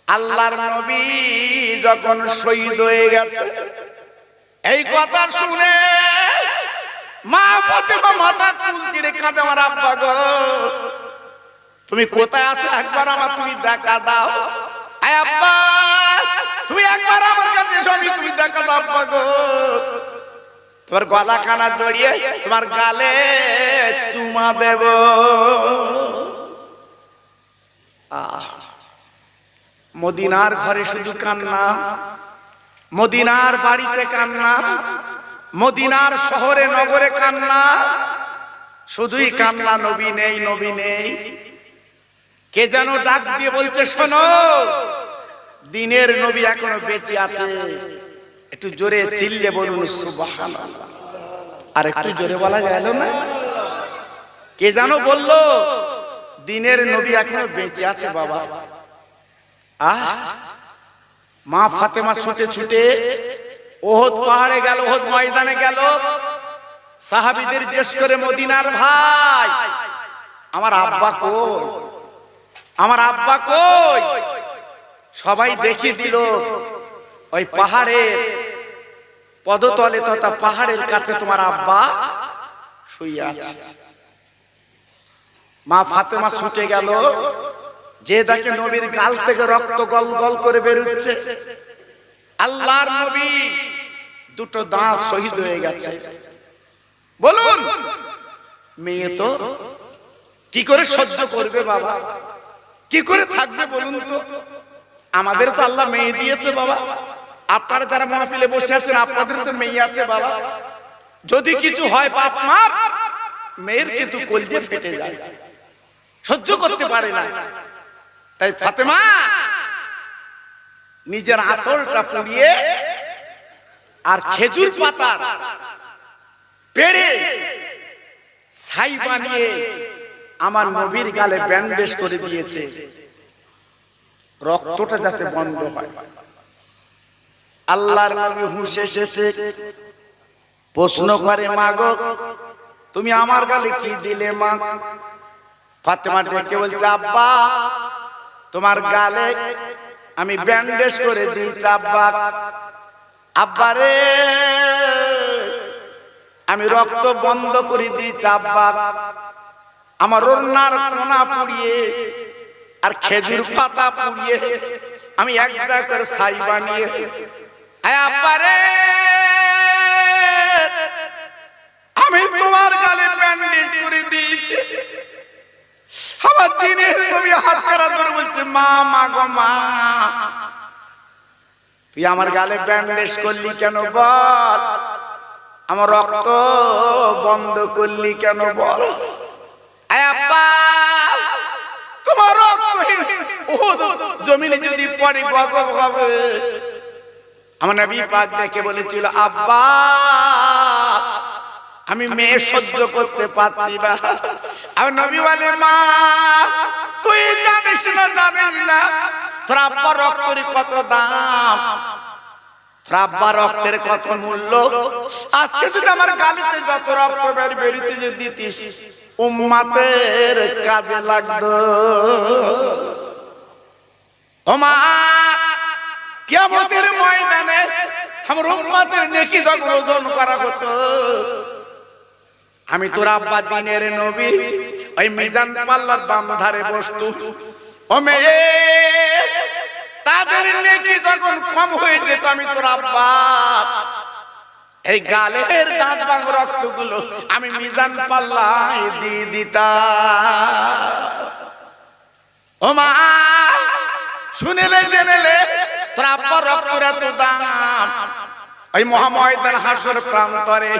Speaker 1: আল্লাহর নবী যখন শহীদ হয়ে গেছে, এই কথা শুনে মা ফাতেমা মাথা চুল চিড়ে কাঁদে, আমার আব্বা গো তুমি কোথায় আছো, একবার আমার তুমি দেখা দাও। আয় আব্বা তুমি একবার আমার কাছে এসো, আমি তুমি দেখা দাও আব্বা গো। তোমার গলা খানা জড়িয়ে তোমার গালে চুমা দেব। মদিনার ঘরে শুধু কান্না, মদিনার বাড়িতে কান্না, মদিনার শহরে নগরে কান্না, শুধুই কান্না, নবী নেই নবী নেই। কে যেন ডাক দিয়ে বলছে, শোনো দিনের নবী এখনো বেঁচে আছে। একটু জোরে চিল্লে বলুন সুবহানাল্লাহ। আর একটু জোরে বলা গেল না? কে যেন বলল দিনের নবী এখনো বেঁচে আছে বাবা। মা ফাতেমা ছুটে ছুটে ওহদ পাহাড়ে গেল, ওহদ ময়দানে গেল, সাহাবীদের জিজ্ঞেস করে, মদিনার ভাই আমার আব্বা কই, আমার আব্বা কই? সবাই দেখিয়ে দিল ওই পাহাড়ের পদতলে তথা পাহাড়ের কাছে তোমার আব্বা শুয়ে আছে। মা ফাতেমা ছুটে গেল, যে দেখে নবীর গাল থেকে রক্ত গল গল করে বেরোচ্ছে। আল্লাহর নবী দুটো দাঁত শহীদ হয়ে গেছে। বলুন মেয়ে তো কি করে সহ্য করবে বাবা, কি করে থাকবে বলুন তো? আমাদের তো আল্লাহ মেয়ে দিয়েছে বাবা, আপনারা যারা মাহফিলে বসে আছেন আপনাদের তো মেয়ে আছে বাবা। যদি কিছু হয় বাপ মার, মেয়ের কিন্তু কলজে ফেটে যায়, সহ্য করতে পারে না। তাই ফাতেমা নিজের আসলটা পুড়িয়ে আর খেজুর পাতার পেড়ে ছাই বানিয়ে আমার নবীর গালে ব্যান্ডেজ করে দিয়েছে, রক্তটা যাতে বন্ধ হয়। আল্লাহর নবী হুঁশ এসেছে, প্রশ্ন করে, মা গো তুমি আমার গালে কি দিলে মা? ফাতেমা ডেকে বলছে, আব্বা তোমার গালে আমি ব্যান্ডেজ করে দিয়েছি আব্বা। আব্বা রে আমি রক্ত বন্ধ করে দিয়েছি আব্বা। আমার ওড়নার কোনা পুড়িয়ে আর খেজুর পাতা পুড়িয়ে আমি একটা করে ছাই বানিয়ে আব্বা রে আমি তোমার গালে ব্যান্ডেজ করে দিয়েছি। আমার দিনের নবী হাত করা ধরে বলছে, মা মা গো মা তুই আমার গালে ব্যান্ডেজ করলি কেন বল? আমার রক্ত বন্ধ করলি কেন বল? আব্বা তোমার রক্ত জমিনে যদি পড়ে গজব হবে। আমার নবী পাক দেখে বলেছিল, আব্বা আমি মেয়ে সহ্য করতে পারছি না। আর নবী বলে, মা তুই জানিস না জানিস না তোর আব্বার রক্তের কত দাম, তোর আব্বার রক্তের কত মূল্য। আজকে যদি আমার গালিতে যত রক্ত বেরিতে যদি দিতিস উম্মতের কাজে লাগতো। ও মা কিয়ামতের ময়দানে আমার উম্মতের নেকি যখন ওজন করা হতো, আমি তোর আব্বা দিনের নবী ওই মিজান পাল্লার বাম ধারে বসতো। ও মেয়ে তাদের নেকি যখন কম হয়ে যেত আমি তোর আব্বা এই গালের দাঁত ভাঙ রক্তগুলো আমি মিজান পাল্লায় দিয়ে দিতাম। ও মা শুনেলে জেনেলে তোর আব্বার রক্তের এত দাম, ওই মহাময়দান হাসর প্রান্তরে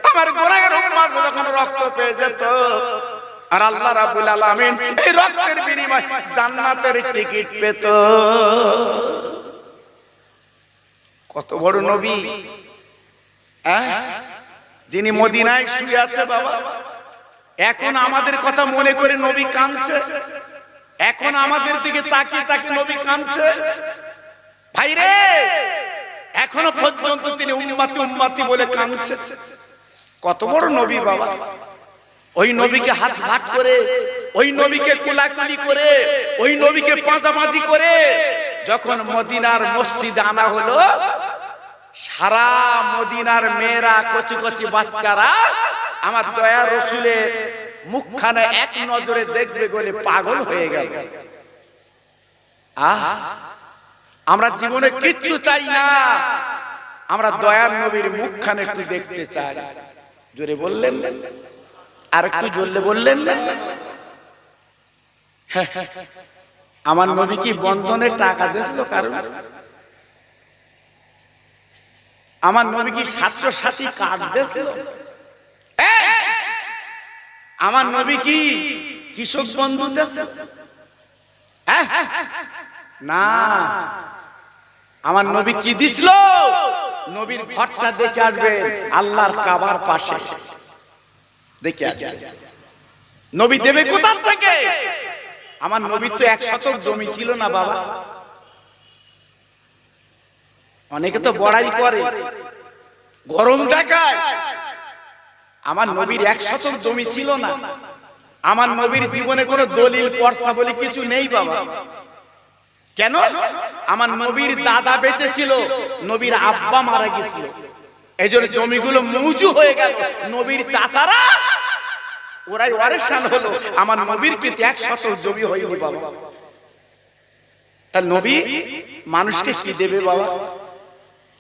Speaker 1: আমার গোরাগের উম্মত যখন রক্ত পেয়ে যেত আর আল্লাহ রাব্বুল আলামিন এই রক্তের বিনিময়ে জান্নাতের টিকিট পেত। কত বড় নবী, যিনি মদিনায় শুয়ে আছে বাবা। এখন আমাদের কথা মনে করে নবী কাঁদছে, এখন আমাদের দিকে তাকিয়ে তাকিয়ে নবী কাঁদছে। ভাই রে এখনো পর্যন্ত তিনি উম্মতি উম্মতি বলে কাঁদছে। কত বড় নবী বাবা। ওই নবীকে হাত ঘাট করে, ওই নবীকে কোলাকুলি করে, ওই নবীকে পাঁচাপাঁচি করে যখন মদিনার মসজিদে আনা হলো, সারা মদিনার মেয়েরা কচি কচি বাচ্চারা আমার দয়ার রাসূলের মুখখানে এক নজরে দেখবে বলে পাগল হয়ে গেল। আমরা জীবনে কিচ্ছু চাই না, আমরা দয়ার নবীর মুখখানে একটু দেখতে চাই। জোরে বললেন না? আর একটু জোরে বললেন না? আমার নবী কি বন্ধনে টাকা দিয়েছিল কারণ? আমার নবী কি 700 কার্ড দিয়েছিল? আমার নবী কি কৃষক বন্ধু দিয়েছিল? না, আমার নবী কি দিছিল? নবীর ঘরটা দেখে আসবেন আল্লাহর কাবার পাশে, দেখে আসবেন। নবী দেবে কোথা থেকে? আমার নবীর তো 1 শতক জমি ছিল না বাবা। অনেকে তো বড়াই করে, গরম দেখায়। আমার নবীর 1 শতক জমি ছিল না। আমার নবীর জীবনে কোনো দলিল পর্চা বলে কিছু নেই বাবা। কেন? আমার নবীর দাদা বেঁচে ছিল, নবীর আব্বা মারা গেছিল, এই জন্য জমিগুলো মৌজু হয়ে গেল। নবীর চাচারা ওরাই ওয়ারিসান হলো, আমার নবীর কিন্তু 1 শতক জমি হয়নি বাবা। তার নবী মানুষকে কি দেবে বাবা?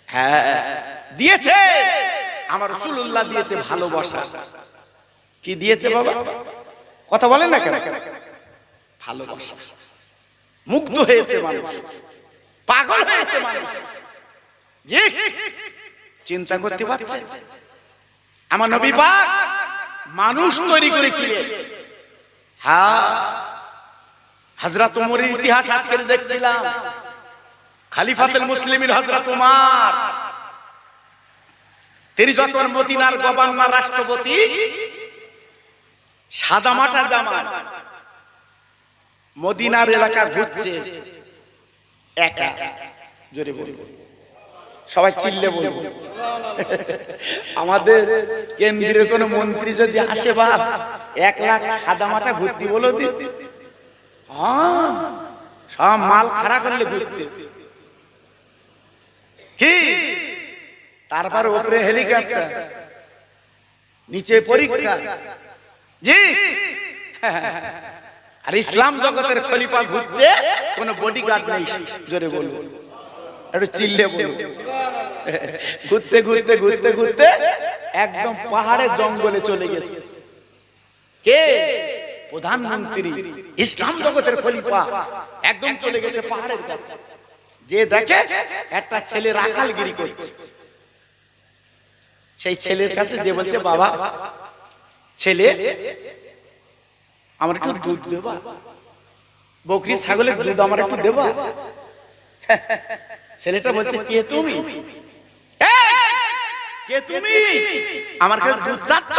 Speaker 1: হ্যাঁ দিয়েছে, আমার রাসূলুল্লাহ দিয়েছে ভালোবাসা। কি দিয়েছে বাবা? কথা বলেন না কেন? ভালোবাসা। মুগ্ধ হয়েছে মানুষ, পাগল হয়েছে মানুষ। চিন্তা করতে পারছে? আমার নবী পাক মানুষ তৈরি করেছিলেন। হ্যাঁ, হযরত ওমরের ইতিহাস আজকে দেখছিলাম। খলিফাতুল মুসলিমিন হযরত ওমর তিনি যখন মদিনার গভর্নর রাষ্ট্রপতি, সাদামাটা জামা, মদিনার এলাকা ঘুরছে একা। জোরে বলবো, সবাই চিল্লে বলবো। আমাদের কেন্দ্রীয় কোন মন্ত্রী যদি আসে, বাপ 1 লাখ সাদামাটা ঘুরতে বলো দি, হ্যাঁ সব মাল খাড়া করলে ঘুরতে কি, তারপর উপরে হেলিকপ্টার, নিচে পরীক্ষা। জি, আর ইসলাম জগতের খলিফা ঘুরছে, কোন বডিগার্ড নেই। জোরে বলবো, একটু চিল্লে বলবো। ঘুরতে ঘুরতে ঘুরতে ঘুরতে একদম পাহাড়ের জঙ্গলে চলে গেছে। কে? প্রধানমন্ত্রী, ইসলাম জগতের খলিফা একদম চলে গেছে পাহাড়ের কাছে। যে দেখে একটা ছেলে রাখালগিরি করছে, সেই ছেলের কাছে যে বলছে, বাবা ছেলে আমার একটু দুধ দেবা, বকরি ছাগলের দুধ আমার একটু দেবা। ছেলেটা বলছে, কে তুমি? কে তুমি? আমার কাছে দুধ চাচ্ছ?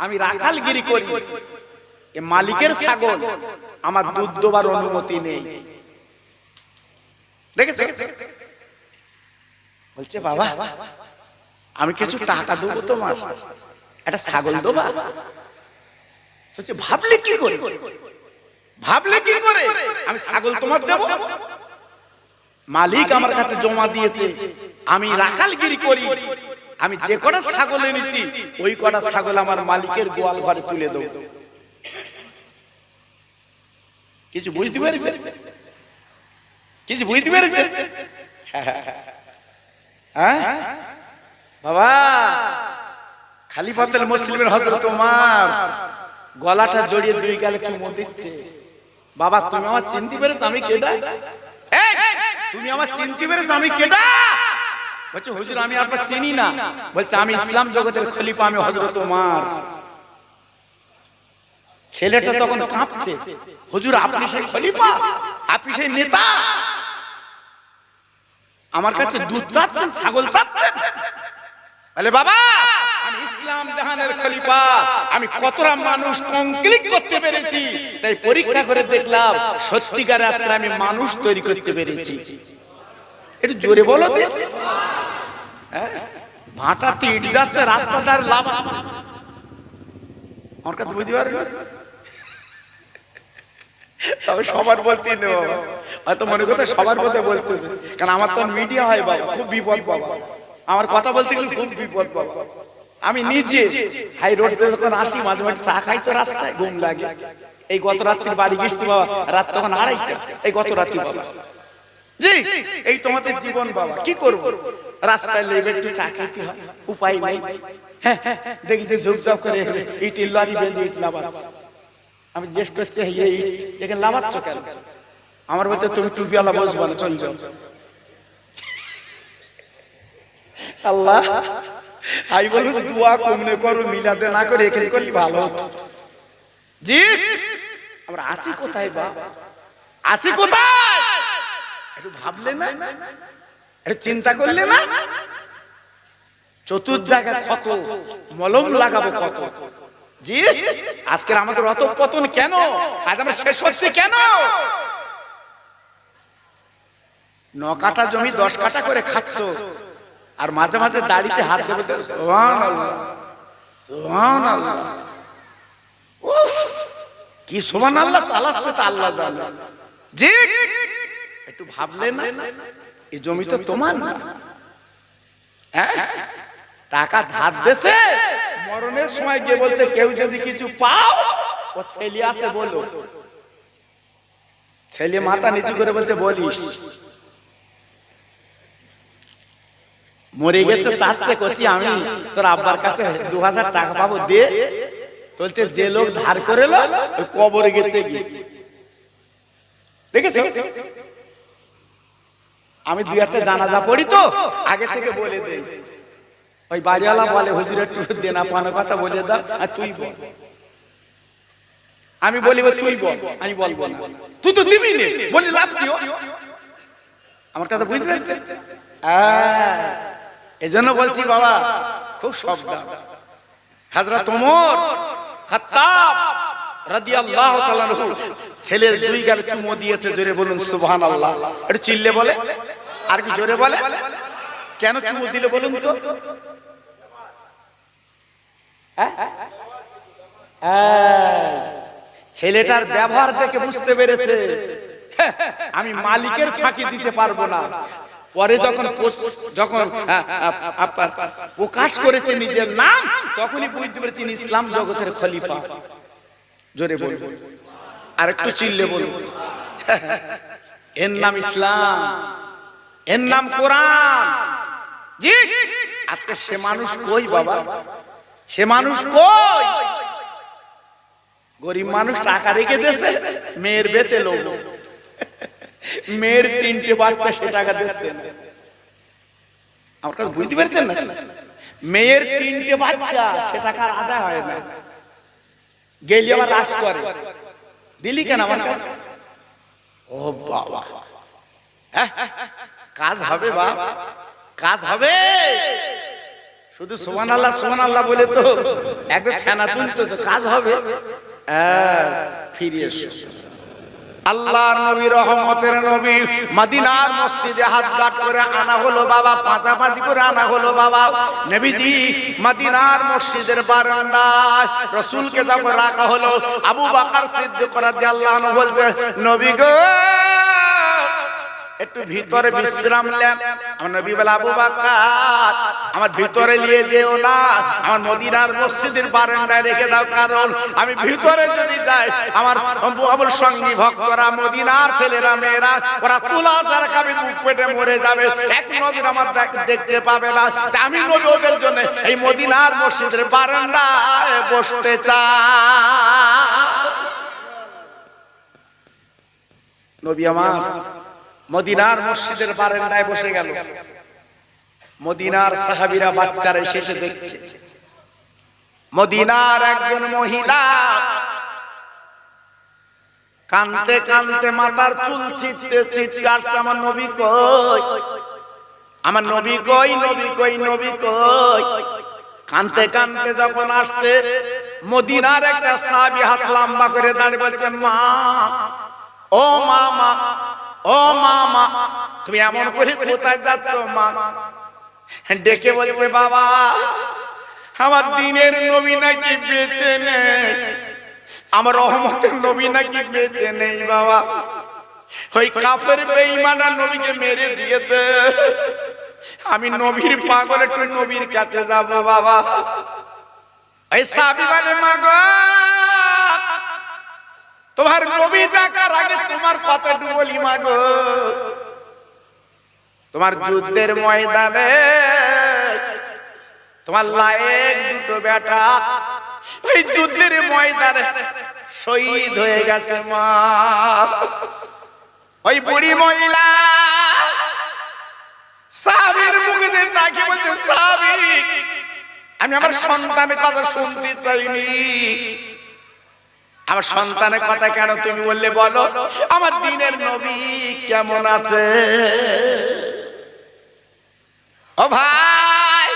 Speaker 1: আমি রাখালগিরি করি, এ মালিকের ছাগল, আমার দুধ দেবার অনুমতি নেই। দেখেছো? বলছে, বাবা আমি কিছু টাকা দেবো তোমার, একটা ছাগল দেবা। ভাবলে কি করে, ভাবলে কি করে আমি ছাগল তোমার দেব? মালিক আমার কাছে জমা দিয়েছে, আমি রাখালগিরি করি, আমি যে কটা ছাগল এনেছি ওই কটা ছাগল আমার মালিকের গোয়াল ঘরে তুলে দেব। কিছু বুঝতে পেরেছে? কিছু বুঝতে পেরেছে? হ্যাঁ বাবা, খলিফাতুল মুসলিমিন হযরত ওমর গলাটা জড়িয়ে 2 গালে চুমু দিচ্ছে। বাবা তুমি আমার চিনতে পেরেছো আমি কেডা? এই তুমি আমার চিনতে পেরেছো আমি কেডা? বলছে, হুজুর আমি আপনাকে চিনি না। বলছে, আমি ইসলাম জগতের খলিফা, আমি হযরত ওমর। ছেলেটা তখন কাঁপছে, হুজুর আপনি সেই খলিফা, আপনি সেই নেতা, আমার কাছে দুধ চাচ্ছেন, ছাগল চাচ্ছেন? বলে, বাবা আমি ইসলাম জাহানের খলিফা, আমি কতটা মানুষ কংক্রিট করতে পেরেছি, তাই পরীক্ষা করে দেখলাম সত্যিকারে আজকে আমি মানুষ তৈরি করতে পেরেছি। একটু জোরে বলো তো। ভাটাতে ইট যাচ্ছে, রাস্তাদার লাভ আছে, আমার কাছে বুঝতে পারবে। তবে সবার বলতে নেই, হয়তো মনে করতে সবার মধ্যে বলতেছে, কারণ আমার তো মিডিয়া হয় বাবা, খুব বিপদ বাবা, আমার কথা বলতে গেলে খুব বিপদ বাবা। আমি নিজে হাই রোড যখন আসি, মাঝে মাঝে চা খাই তো রাস্তায় ঘুম লাগে। এই গত রাত্রি বাড়ি গেছি বাবা, রাত তখন 2:30, এই গত রাত্রি বাবা। জি, এই তোমাদের জীবন বাবা, কি করব, রাস্তায় লেবে একটু চা খেতে হয়, উপায় নাই। হ্যাঁ দেখি যে ঝুপঝাপ করে ইটের লরি বেঁধে ইট লাভাচ্ছে। আমি জিজ্ঞেস করছি, এখানে লাভাচ্ছ কেন? আমার বলতে, তুমি টুপিওয়ালা বসবো না, চল যাও। আল্লাহ আই বলুন, দোয়া কমনে করো, মিলাদে না করে এখানে করলে ভালো হতো। জি, আমরা আছি কোথায় বাবা, আছি কোথায়? একটু ভাবলে না, একটু চিন্তা করলে না? চতুর্থ জায়গায় কত মলম লাগাবো কত। জি, আজকের আমাদের অত পতন কেন? আজ আমরা শেষ হচ্ছে কেন? 9 কাঠা জমি 10 কাঠা করে খাচ্ছ, আর মাঝে মাঝে দাড়িতে হাত দেবে, সুবহানাল্লাহ সুবহানাল্লাহ। উফ, কি সুবহানাল্লাহ চালাচ্ছে তা আল্লাহ জানে। জি, একটু ভাবলে না, এই জমি তো তোমার না। হ্যাঁ, টাকা ধার দেছে, মরণের সময় গিয়ে বলতে, কেউ যদি কিছু পাও, ও ছেলে আছে বলো। ছেলে মাথা নিচু করে বলতে, বলিস মরে গেছে, চাচ্ছে কচি আমি তোর আব্বার কাছে 2000 টাকা পাবো, দে। বলতে, যে লোক ধার করেলো ওই কবরে গেছে। দেখেছো, আমি 2-1টা জানাজা পড়ি তো আগে থেকে বলে দেই। ওই বাড়িওয়ালা বলে, হুজুর একটু দেনা পাওনার কথা বলে দাও, আর তুই বল। আমি বলি, তুই বল, আমি বলবো না। তুই তো দিবি নে, বলি লাভ কি? আমার কথা বুঝতে পারছেন? এজন্য বলছি বাবা খুব সাবধান। হযরত ওমর খাত্তাব রাদিয়াল্লাহু তাআলা আনহু ছেলের দুই গালে চুমো দিয়েছে, জোরে বলুন সুবহানাল্লাহ। একটু চিল্লে বলে, আর কি জোরে বলে। কেন চুমো দিল বলুন তো? ছেলেটার ব্যবহার দেখে বুঝতে পেরেছে আমি মালিকের ফাঁকি দিতে পারবো না। পরে যখন প্রকাশ করেছে নিজের নাম, তখনই বুঝতে পেরেছি ইসলাম জগতের খলিফা। জোরে বলুন, আর একটু চিল্লে বলুন। এর নাম ইসলাম, এর নাম কোরআন। জি, আজকে সে মানুষ কই বাবা? সে মানুষ কই? গরিব মানুষ টাকা রেখে দিয়েছে, মেয়ের বেতে লোক, মেয়ের 3টে বাচ্চা, সে টাকা দিচ্ছে না। আমার কাছে বুঝতে পারছেন না? মেয়ের 3টে বাচ্চা, সে টাকা আদায় হয় না। গেলি আমার রাস করে, দিলি কেন আমার কাছে? ও বাবা, কাজ হবে বাবা, কাজ হবে। শুধু সুবহানাল্লাহ সুবহানাল্লাহ বলে তো একদম ফেনা তুলতো, কাজ হবে। ফিরে এসো। আল্লাহর নবী, রহমতের নবী, মদিনার মসজিদে হাত গাঁট করে আনা হলো বাবা, পাঁচাপাঁচি করে আনা হলো বাবা। নবীজি মদিনার মসজিদের বারান্দায় রাসূলকে যখন রাখা হলো, আবু বকর সিদ্দিক রাদিয়াল্লাহু আনহু বলছে, নবী গো একটু ভিতরে বিশ্রাম নেন। আমার নবী বলে, আবু বকর আমার ভিতরে নিয়ে যেও না, আমার মদিনার মসজিদের বারান্দায় রেখে দাও, কারণ আমি ভিতরে যদি যাই আমার আমার সঙ্গী ভক্তরা, মদিনার ছেলেরা মেয়েরা, ওরা তুলা ছাড়া খাবে, বুক পেটে মরে যাবে, এক নজর আমার দেখতে পাবে না। আমি নবী ওদের জন্য এই মদিনার মসজিদের বারান্দায় বসতে চাই। নবী আমার মদিনার মসজিদের বারান্দায় বসে গেল। মদিনার সাহাবীরা বাচ্চারা এসে দেখছে, মদিনার একজন মহিলা কাঁদতে কাঁদতে মাথার চুল ছিটতে চিৎকার, আমার নবী কই, আমার নবী কই, নবী কই, নবী কই। কাঁদতে কাঁদতে যখন আসছে, মদিনার একটা সাহাবী হাত লম্বা করে দাঁড়িয়ে বলছেন, মা, ও মা, মা, ও মা, তুমি এমন করে কোথায় যাচ্ছ মা? ডেকে বলছে, বাবা আমার দ্বীনের নবী নাকি বেঁচে নেই, আমার রহমতের নবী নাকি বেঁচে নেই বাবা। ওই কাফের বেঈমানরা নবীকে মেরে দিয়েছে, আমি নবীর পাগল, একটু নবীর কাছে যাব বাবা। এই সাহাবী বলে, মা গো তোমার নবী দেখার আগে তোমার কথাটুকু বলি মা গো, তোমার যুদ্ধের ময়দানে তোমার লায়েক দুটো বেটা ওই যুদ্ধের ময়দানে শহীদ হয়ে গেছে মা। ওই বুড়ি মহিলা সাহাবীর মুখে তাকিয়ে বলছে, সাহাবী আমি আমার সন্তানের কথা শুনতে চাইনি। আমার সন্তানের কথা কেন তুমি বললে বলো, আমার দ্বীনের নবী কেমন আছে? ও ভাই,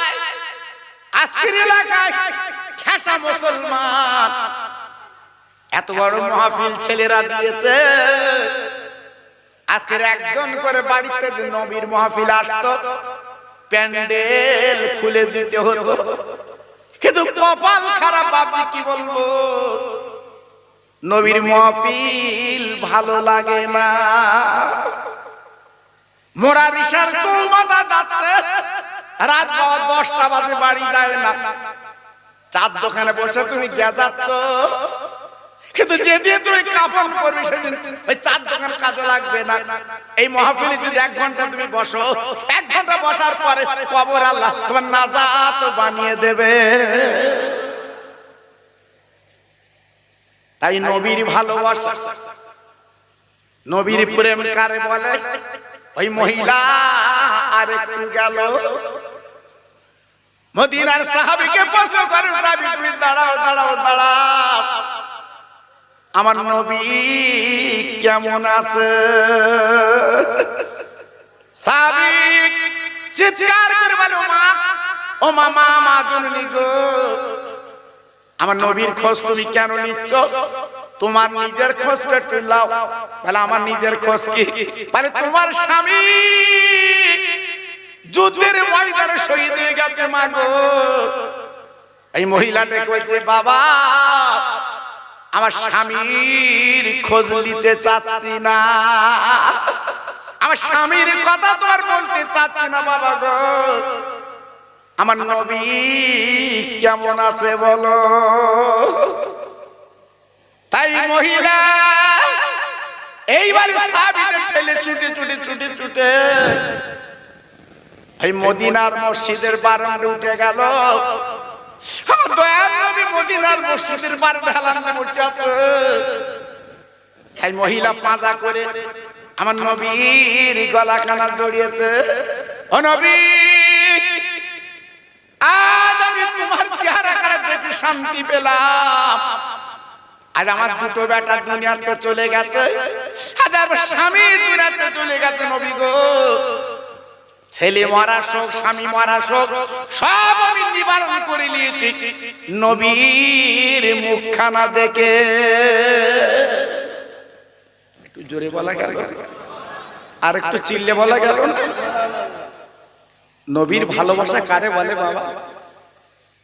Speaker 1: আজকের এলাকায় খেসা মুসলমান এত বড় মাহফিল ছেলেরা দিয়েছে, আজকের একজন করে বাড়িতে যে নবীর মাহফিল আসতো, প্যান্ডেল খুলে দিতে হতো। কিন্তু কপাল খারাপ, বাবা কি বলবো, নবীর মাহফিল ভালো লাগে না। মোরা রিসার চৌমাথা যাচ্ছে, রাত 10টা বাজে বাড়ি যায় না, চার দোকানে বসে তুমি যাচ্ছ, কিন্তু যেদিন তুমি কাফন করবে সেদিন ওই চার দোকান কাজে লাগবে না। এই মাহফিলে যদি 1 ঘন্টা তুমি বসো, 1 ঘন্টা বসার পরে কবর আল্লাহ তোমার নাজাত বানিয়ে দেবে। তাই নবীর ভালোবাসা, নবীর প্রেম কারে বলে? ওই মহিলা আর একটু গেল মদিনার সাহাবীকে প্রশ্ন করে, সাহাবী তুমি দাঁড়াও দাঁড়াও দাঁড়াও, আমার নবী কেমন আছে? সাহাবী চিৎকার করে বলে মা, ও মামা, মা জননী গো, আমার নবীর খোঁজ তুমি কেন নিচ্ছ? তোমার নিজের খোঁজটা একটু নাও। বলে আমার নিজের খোঁজ কি? বলে তোমার স্বামী যুদ্ধের ময়দানে শহীদ হয়ে গেছে মা গো। এই মহিলাটা বলছে বাবা, আমার স্বামীর খোঁজ নিতে চাচ্ছি না, আমার স্বামীর কথা তো আর বলতে চাচ্ছি না বাবা গো, আমার নবী কেমন আছে বলো। তাই মহিলা এইবার সাহাবীদের ঠেলে ছুটে ছুটে ছুটে ছুটে এই মদিনার মসজিদের বারান্দায় উঠে গেল। আমার দয়াল নবী মদিনার মসজিদের বারান্দায় বসে আছে। এই মহিলা পাঁজা করে আমার নবীর গলা কানা জড়িয়েছে। ও নবী, আজ আমি তোমার চেহারা কানা দেখে শান্তি পেলাম। আজ আমার দুটো বেটা দুনিয়াতে চলে গেছে, আজ আমার স্বামী দুনিয়াতে চলে গেছে নবী গো। ছেলে মরা শোক, স্বামী মরা শোক সব আমি নিবারণ করে নিয়েছি নবীর মুখখানা দেখে। একটু জোরে বলা গেল, আর একটু চিল্লে বলা গেল না? নবীর ভালোবাসা কারে বলে বাবা?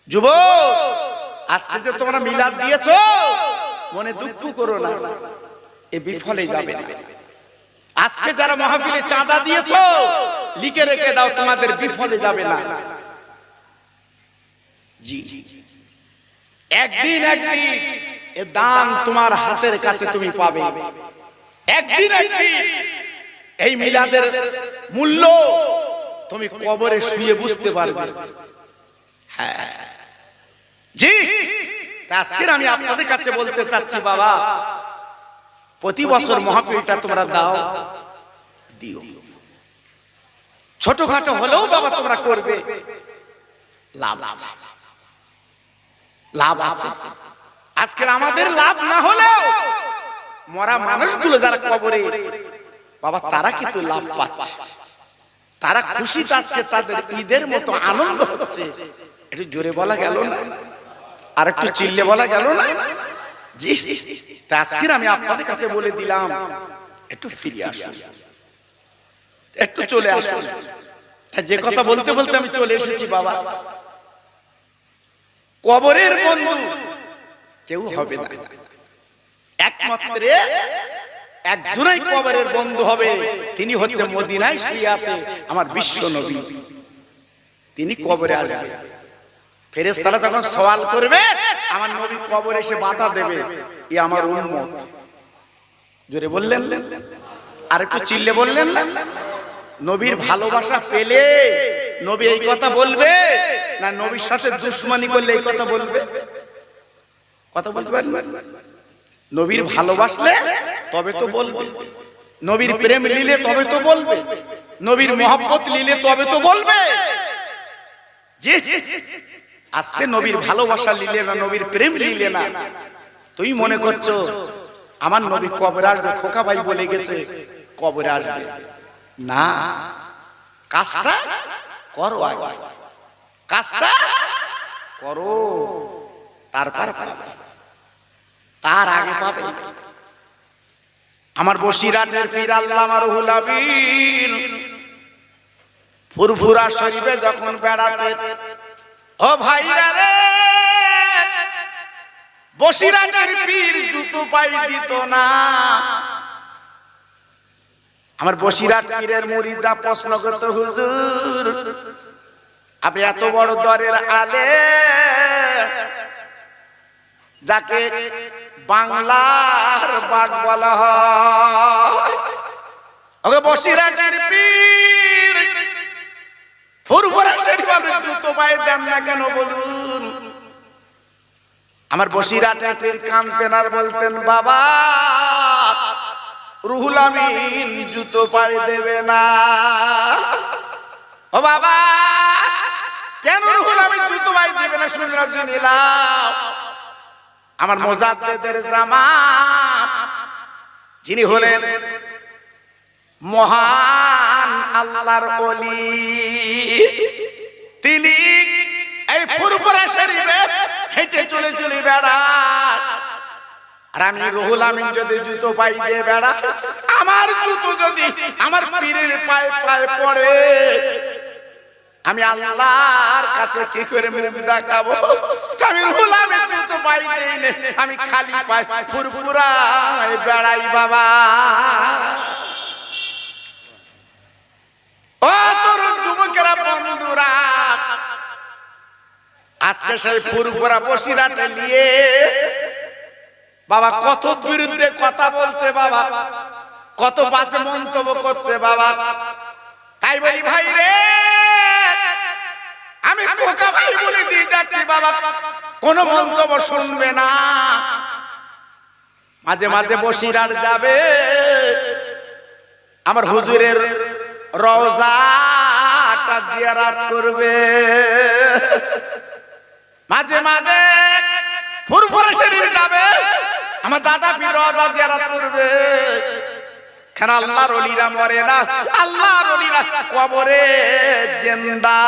Speaker 1: যুবক, আজকে যে তোমরা মিলাদ দিয়েছো, মনে দুঃখ করো না, এ বিফলে যাবে না। আজকে যারা মাহফিলে চাঁদা দিয়েছো, লিখে রেখে দাও, তোমাদের বিফলে যাবে না। জি, একদিন একদিন এ দান তোমার হাতের কাছে তুমি পাবে। একদিন একদিন এই মিলাদের মূল্য তুমি কবরে শুয়ে বুঝতে পারবে। হ্যাঁ জি, আজকে আমি আপনাদের কাছে বলতে চাচ্ছি বাবা, প্রতি বছর মাহফিলটা তোমরা দাও, দিও, ছোটখাটো হলেও বাবা তোমরা করবে, লাভ আছে, লাভ আছে। আজকে আমাদের লাভ না হলেও মরা মানুষগুলো যারা কবরে বাবা, তারা কিন্তু লাভ পাচ্ছে, তারা খুশিতে আজকে তাদের ঈদের মতো আনন্দ হচ্ছে। একটু জোরে বলা গেল না? আর একটু চিল্লে বলা গেল না? জি, আজকে আমি আপনাদের কাছে বলে দিলাম, একটু ফিরে আসুন, একটু চলে আসুন। যে কথা বলতে বলতে আমি চলে এসেছি বাবা, কবরের বন্ধু কেউ হবে না, একমাত্র একজনই কবরের বন্ধু হবে, তিনি হচ্ছে মদিনায় শুয়ে আছে আমার বিশ্ব নবী। তিনি কবরে আসবে, ফেরেশতারা যখন সওয়াল করবে, আমার নবী কবরে এসে বাধা দেবে, এ আমার উম্মত। জোরে বললেন, আর একটু চিল্লে বললেন না? নবীর ভালোবাসা পেলে নবী এই কথা বলবে না নবীর সাথে দুশমনি করলে এই কথা বলবে? কথা বলতে পারবেন? নবীর ভালোবাসলে তবে তো বলবে, নবীর প্রেম নিলে তবে তো বলবে, নবীর মহব্বত নিলে তবে তো বলবে। জি, আজকে নবীর ভালোবাসা নিলে না, নবীর প্রেম নিলে না, তুই মনে করছো আমার নবী কবরে আসবে, খোকা ভাই বলে গেছে কবরে আসবে না। কাজটা করো, আগে কাজটা করো, তারপর পাবে, তার আগে পাবে। আমার বসিরাটের পীর আল্লামা রুহুল আমিন ফুরফুরা শরীফে যখন বেড়াতে, ও ভাইরা রে, বসিরাটের পীর জুতো পাই দিত না। আমার বসিরাট পীরের মুরিদরা প্রশ্ন করত, হুজুর আপনি এত বড় দরের আলেম, যাকে বাংলার বাঘ বলা হয়, ওকে বসিরাটের পীর ফুরফুরা শরীফে জুতো পায়ে দেন না কেন বলুন? আমার বসিরাটের পীর কাঁদতেন আর বলতেন, বাবা রুহুল আমিন জুতো পায়ে দেবে না। ও বাবা, কেন রুহুল আমিন জুতো পায়ে দেবে না? শুনে রাখছেন, আমার মুজাদ্দিদের জামাত যিনি হলেন মহান আল্লাহর ওলি, তিনি এই ফুরফুরা শরীফে হেঁটে চলে চলে বেড়ায়। আর আমি রুহুল আমিন যদি জুতো পাই দিয়ে বেড়াই, আমার জুতো যদি আমার পীরের পায়ে পায়ে পড়ে, আমি আল্লাহর কাছে কি করে মুখ দেখাবো? আমি রুহুল আমিন জুতো পাই দেই না, আমি খালি পায়ে ফুরফুরায় বেড়াই বাবা। ও তরুণ যুবকেরা, বন্ধুরা, আজকে সেই ফুরফুরা বসিরাটে নিয়ে বাবা কত বিরুদ্ধে কথা বলছে বাবা, কত বাজে মন্তব্য করছে বাবা। তাই বলি ভাই রে, আমি খোকা ভাই বলে দিয়ে যাচ্ছি বাবা, কোন মন্তব্য শুনবে না। মাঝে মাঝে বসিরাট যাবে, আমার হুজুরের রওজাটা জিয়ারত করবে, মাঝে মাঝে ফুরফুরা শরীফ যাবে, আমার দাদা পীর রওজা জিয়ারত করবে। কেন আল্লাহর ওলিরা মরে না, আল্লাহর ওলিরা কবরে জিন্দা।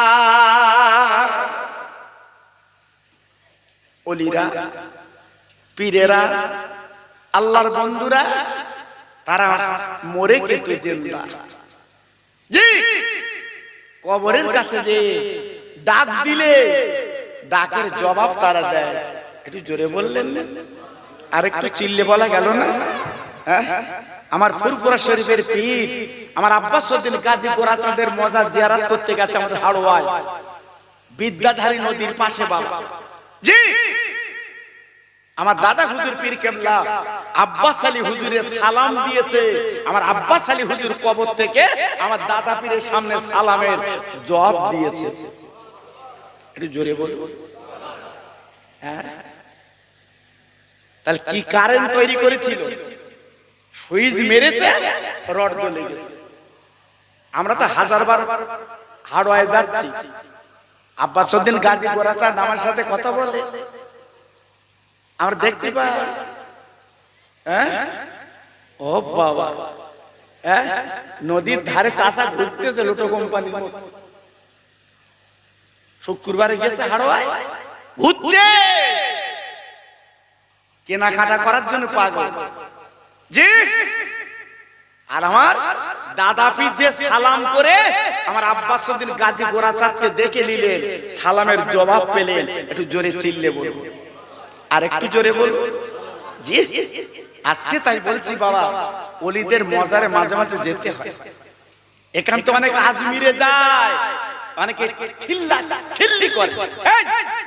Speaker 1: ওলিরা, পীরেরা, আল্লাহর বন্ধুরা, তারা মরে কিন্তু জিন্দা। জি, কবরের কাছে যে ডাক দিলে ডাকের জবাব তারা দেয়। একটু জোরে বললেন না, আর একটু চিল্লে বলা গেল না? আমার ফুরফুরা শরীফের পীর আমার আব্বাস উদ্দিন গাজী গোরাচাঁদের মজার জিয়ারত করতে গেছে আমাদের হাড়োয়ায়, বিদ্যাধারী নদীর পাশে বাবা। জি, আমার দাদা হুজুর পীর কেবলা আব্বাস আলী হুজুরের সালাম দিয়েছে। আমার আব্বাস আলী হুজুর কবর থেকে আমার দাদা পীরের সামনে সালামের জবাব দিয়েছে। একটু জোরে বলুন। হ্যাঁ, তাহলে কি কারেন্ট তৈরি করেছিল? সুইচ মেরেছে, রড জ্বলে গেছে। আমরা তো হাজারবার হাড়োয়ায় যাচ্ছি, আব্বাস উদ্দিন গাজী গোরাচাঁদ আমার সাথে কথা বলে, আমরা দেখতে পাই। ও বাবা, নদীর ধারে চাষা ঘুরতেছে লোটো কোম্পানির মতো। শুক্রবারে গেছে হাড়োয়ায়, ঘুরছে কেনাকাটা করার জন্য পাগল। জি, আর আমার দাদা পীর যে সালাম করে আমার আব্বাস উদ্দিন গাজী গোরাচাঁদকে দেখে নিলেন, সালামের জবাব পেলেন। একটু জোরে চিল্লে বলুন, আর একটু জোরে বলুন। জি, আজকে তাই বলছি বাবা, ওলিদের মজারে মাঝে মাঝে যেতে হয়। এখান তো অনেক আজমিরে যায়, অনেকে ঠিল্লি করে,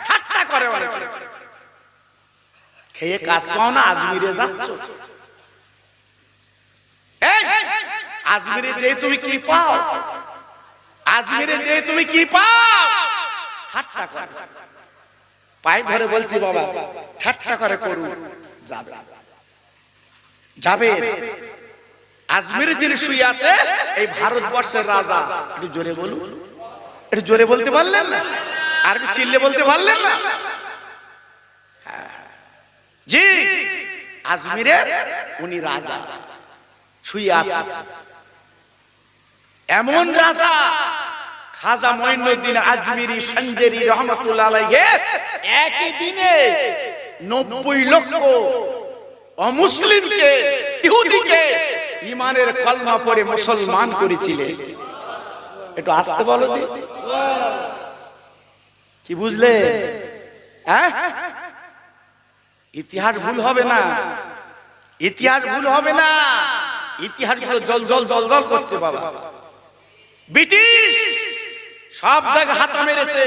Speaker 1: ঠাট্টা করে, অনেকে খেয়ে কাজ পাও না, আজমিরে যাচ্ছ। আজমিরে যে তুমি কি পাও? আজমিরে যে তুমি কি পাও? ঠাট্টা করে, পায়ে ধরে বলছি বাবা, ঠাট্টা করে করুন, যাবে যাবে। আজমিরে যিনি শুয়ে আছে, এই ভারতবর্ষের রাজা। একটু জোরে বলুন, একটু জোরে বলতে পারলেন না? আর একটু চিল্লে বলতে পারলেন না? জি, আজমিরের উনি রাজা শুয়ে আছে। এমন রাজা খাজা মঈনুদ্দিন আজমিরি সঞ্জেরি রহমাতুল্লাহ আলাইহি একই দিনে 90 লক্ষ অমুসলিমকে, ইহুদিকে ঈমানের কলমা পড়ে মুসলমান করেছিলেন। একটু আস্তে বলো দি, কি বুঝলে? ইতিহাস ভুল হবে না, ইতিহাস ভুল হবে না। ইতিহাস গুলো জল জল জল জল করছে বাবা। ব্রিটিশ সব জায়গায় হাতা মেরেছে,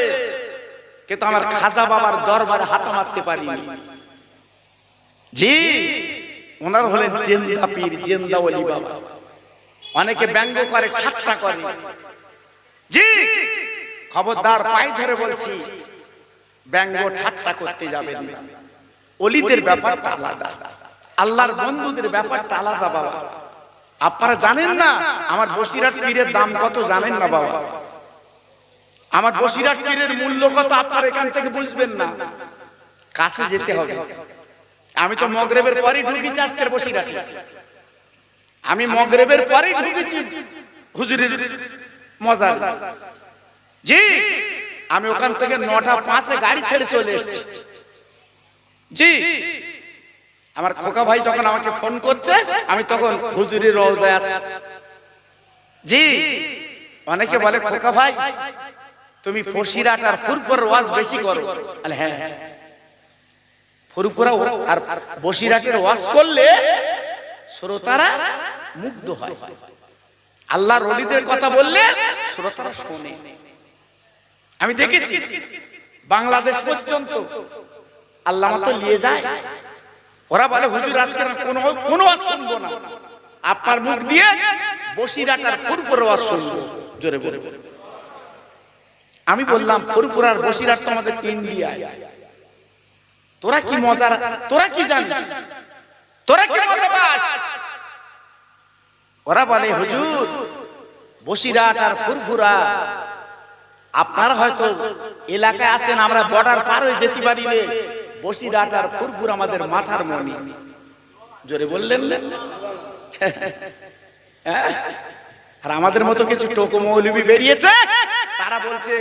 Speaker 1: কিন্তু আমার খাজা বাবার দরবারে হাতা মারতে পারিনি। জি, ওনার হলেন জিন্দা পীর, জিন্দা ওলি বাবা। অনেকে ব্যঙ্গ করে, ঠাট্টা করে। জি, খবরদার, পায়ে ধরে বলছি, ব্যঙ্গ ঠাট্টা করতে যাবেন না। ওলিদের ব্যাপারটা আলাদা, আল্লাহর বন্ধুদের ব্যাপারটা আলাদা বাবা। আপনারা জানেন না আমার বসিরহাট পীরের দাম কত? জানেন না বাবা? আমার বসিরহাট পীরের মূল্য কত আপনারা এখান থেকে বুঝবেন না, কাছে যেতে হবে। আমি তো মগরিবের পরেই ঢুকেছি আজকের বসিরহাটে। আমি মগরিবের পরেই ঢুকেছি হুজুরের মজার জি আমি ওখান থেকে 9:05 গাড়ি ছেড়ে চলে এসেছি জি আমার খোকা ভাই যখন আমাকে ফোন করছে আমি তখন হুজুরের রওজায় আছি জি অনেকে বলে খোকা ভাই তুমি ফসিরাট আর ফুরফুরার ওয়াজ বেশি করো আরে হ্যাঁ ফুরফুরা আর বসিরাটের ওয়াজ করলে শ্রোতারা মুগ্ধ হয় আল্লাহর ওলিদের কথা বললে শ্রোতারা শোনে আমি দেখেছি বাংলাদেশ পর্যন্ত আল্লাহ তো নিয়ে যায় ওরা বলে হুজুর আজকে কোনো ওয়াজ শুনবো না আপনার মুখ দিয়ে বসিরাট আর ফুরফুরার ওয়াজ শুনবো জোরে বলে আমি বললাম ফুরফুরা আর বসিরাট তো আমাদের ইন্ডিয়ায় তোরা কি মজা তোরা কি জানিস তোরা কি মজা পাস ওরা বলে হুজুর বসিরাট আর ফুরফুরা আপনারা হয়তো এলাকায় আছেন আমরা বর্ডার পার হয়ে যেতে পারি রে বসিরাট আর ফুরফুরা আমাদের মাথার মণি জোরে বললেন না আর আমাদের মতো কিছু টোকো মৌলবি বেরিয়েছে তারা বলছে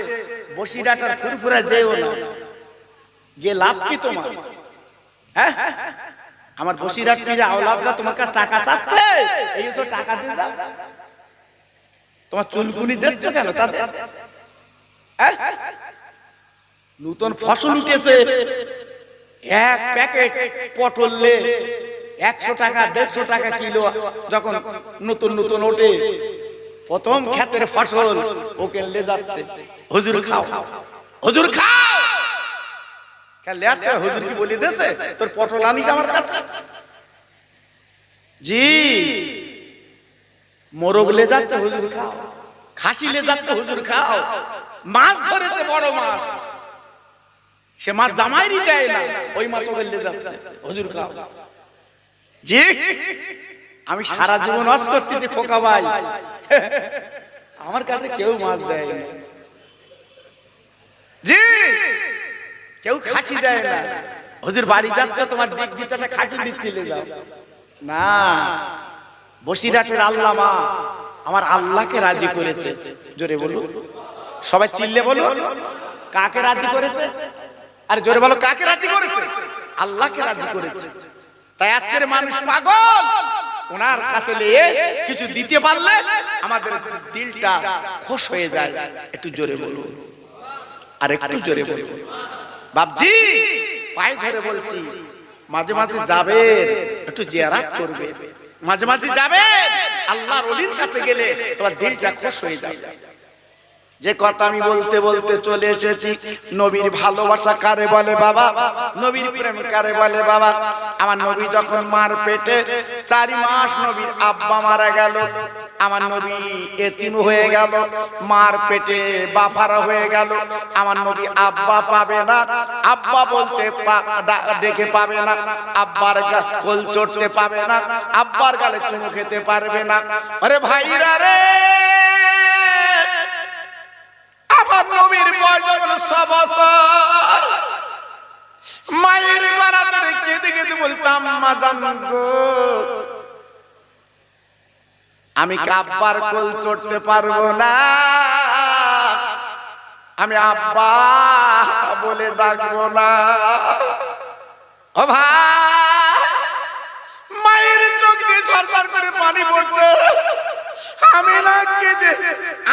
Speaker 1: বসিরাট আর ফুরফুরা যেও না গিয়ে লাভ কি তোমার হ্যাঁ আমার বসিরাট পীরে আওলাদরা তোমার কাছে টাকা চাচ্ছে এই তো টাকা দিয়ে দাও তোমার চুলকুনি দিচ্ছ কেন তাদের নতুন ফসল উঠেছে এক প্যাকেট পটলে 100 টাকা 150 টাকা কিলো যখন নতুন নতুন ওঠে প্রথম ক্ষেতের ফসল ওকে লে যাচ্ছে হুজুর খাও হুজুর খাও খেলে আচ্ছা হুজুর কি বলি দেছে তোর পটল আনিস আমার কাছে জি মোরগ লে যাচ্ছে হুজুর খাও খাসি লে যাচ্ছে হুজুর খাও মাছ ধরেছে বড় মাছ সে মাছ জামাইরই দেয় না ওই মাছ ওকে লে যাচ্ছে হুজুর খাও জি আমি সারা জীবন ওয়াজ করতেছি খোকা ভাই আমার কাছে কেউ মাছ দেয় না জি কেউ খাসি দেয় না হুজুর বাড়ি যাচ্ছে তোমার দিক দিতে খাসি দিচ্ছিলে যাও না বসিরাটের আল্লামা আমার আল্লাহকে রাজি করেছে জোরে বলুন সবাই চিল্লে বলুন কাকে রাজি করেছে আর জোরে বলো কাকে রাজি করেছে আল্লাহকে রাজি করেছে তাই আজকের মানুষ পাগল ওনার কাছে নিয়ে কিছু দিতে পারলে আমাদের দিলটা খুশ হয়ে যায় একটু জোরে বলুন আর একটু জোরে বলুন বাপজি পায়ে ধরে বলছি মাঝে মাঝে যাবে একটু জিয়ারত করবে মাঝে মাঝে যাবে আল্লাহর ওলির কাছে গেলে তোমার দিলটা খুশ হয়ে যাবে যে কথা আমি বলতে বলতে চলে এসেছি নবীর ভালোবাসা কারে বলে বাবা নবীর প্রেম কারে বলে বাবা আমার নবী যখন মার পেটে 4 মাস নবীর আব্বা মারা গেল আমার নবী এতিম হয়ে গেল মার পেটে বাফারা হয়ে গেল আমার নবী আব্বা পাবে না আব্বা বলতে ডেকে পাবে না আব্বার কোল চড়তে পাবে না আব্বার গালে চুমু খেতে পারবে না আরে ভাইরা রে আমার নবীর বয়স যখন 6 বছর মায়ের গলা ধরে কেঁদে কেঁদে বলতাম মা জান গো আমি আব্বার কোল চড়তে পারবো না আমি আব্বা বলে ডাকবো না ও ভাই মায়ের চোখ দিয়ে ঝরঝর করে পানি পড়ছে আমি না কেঁদে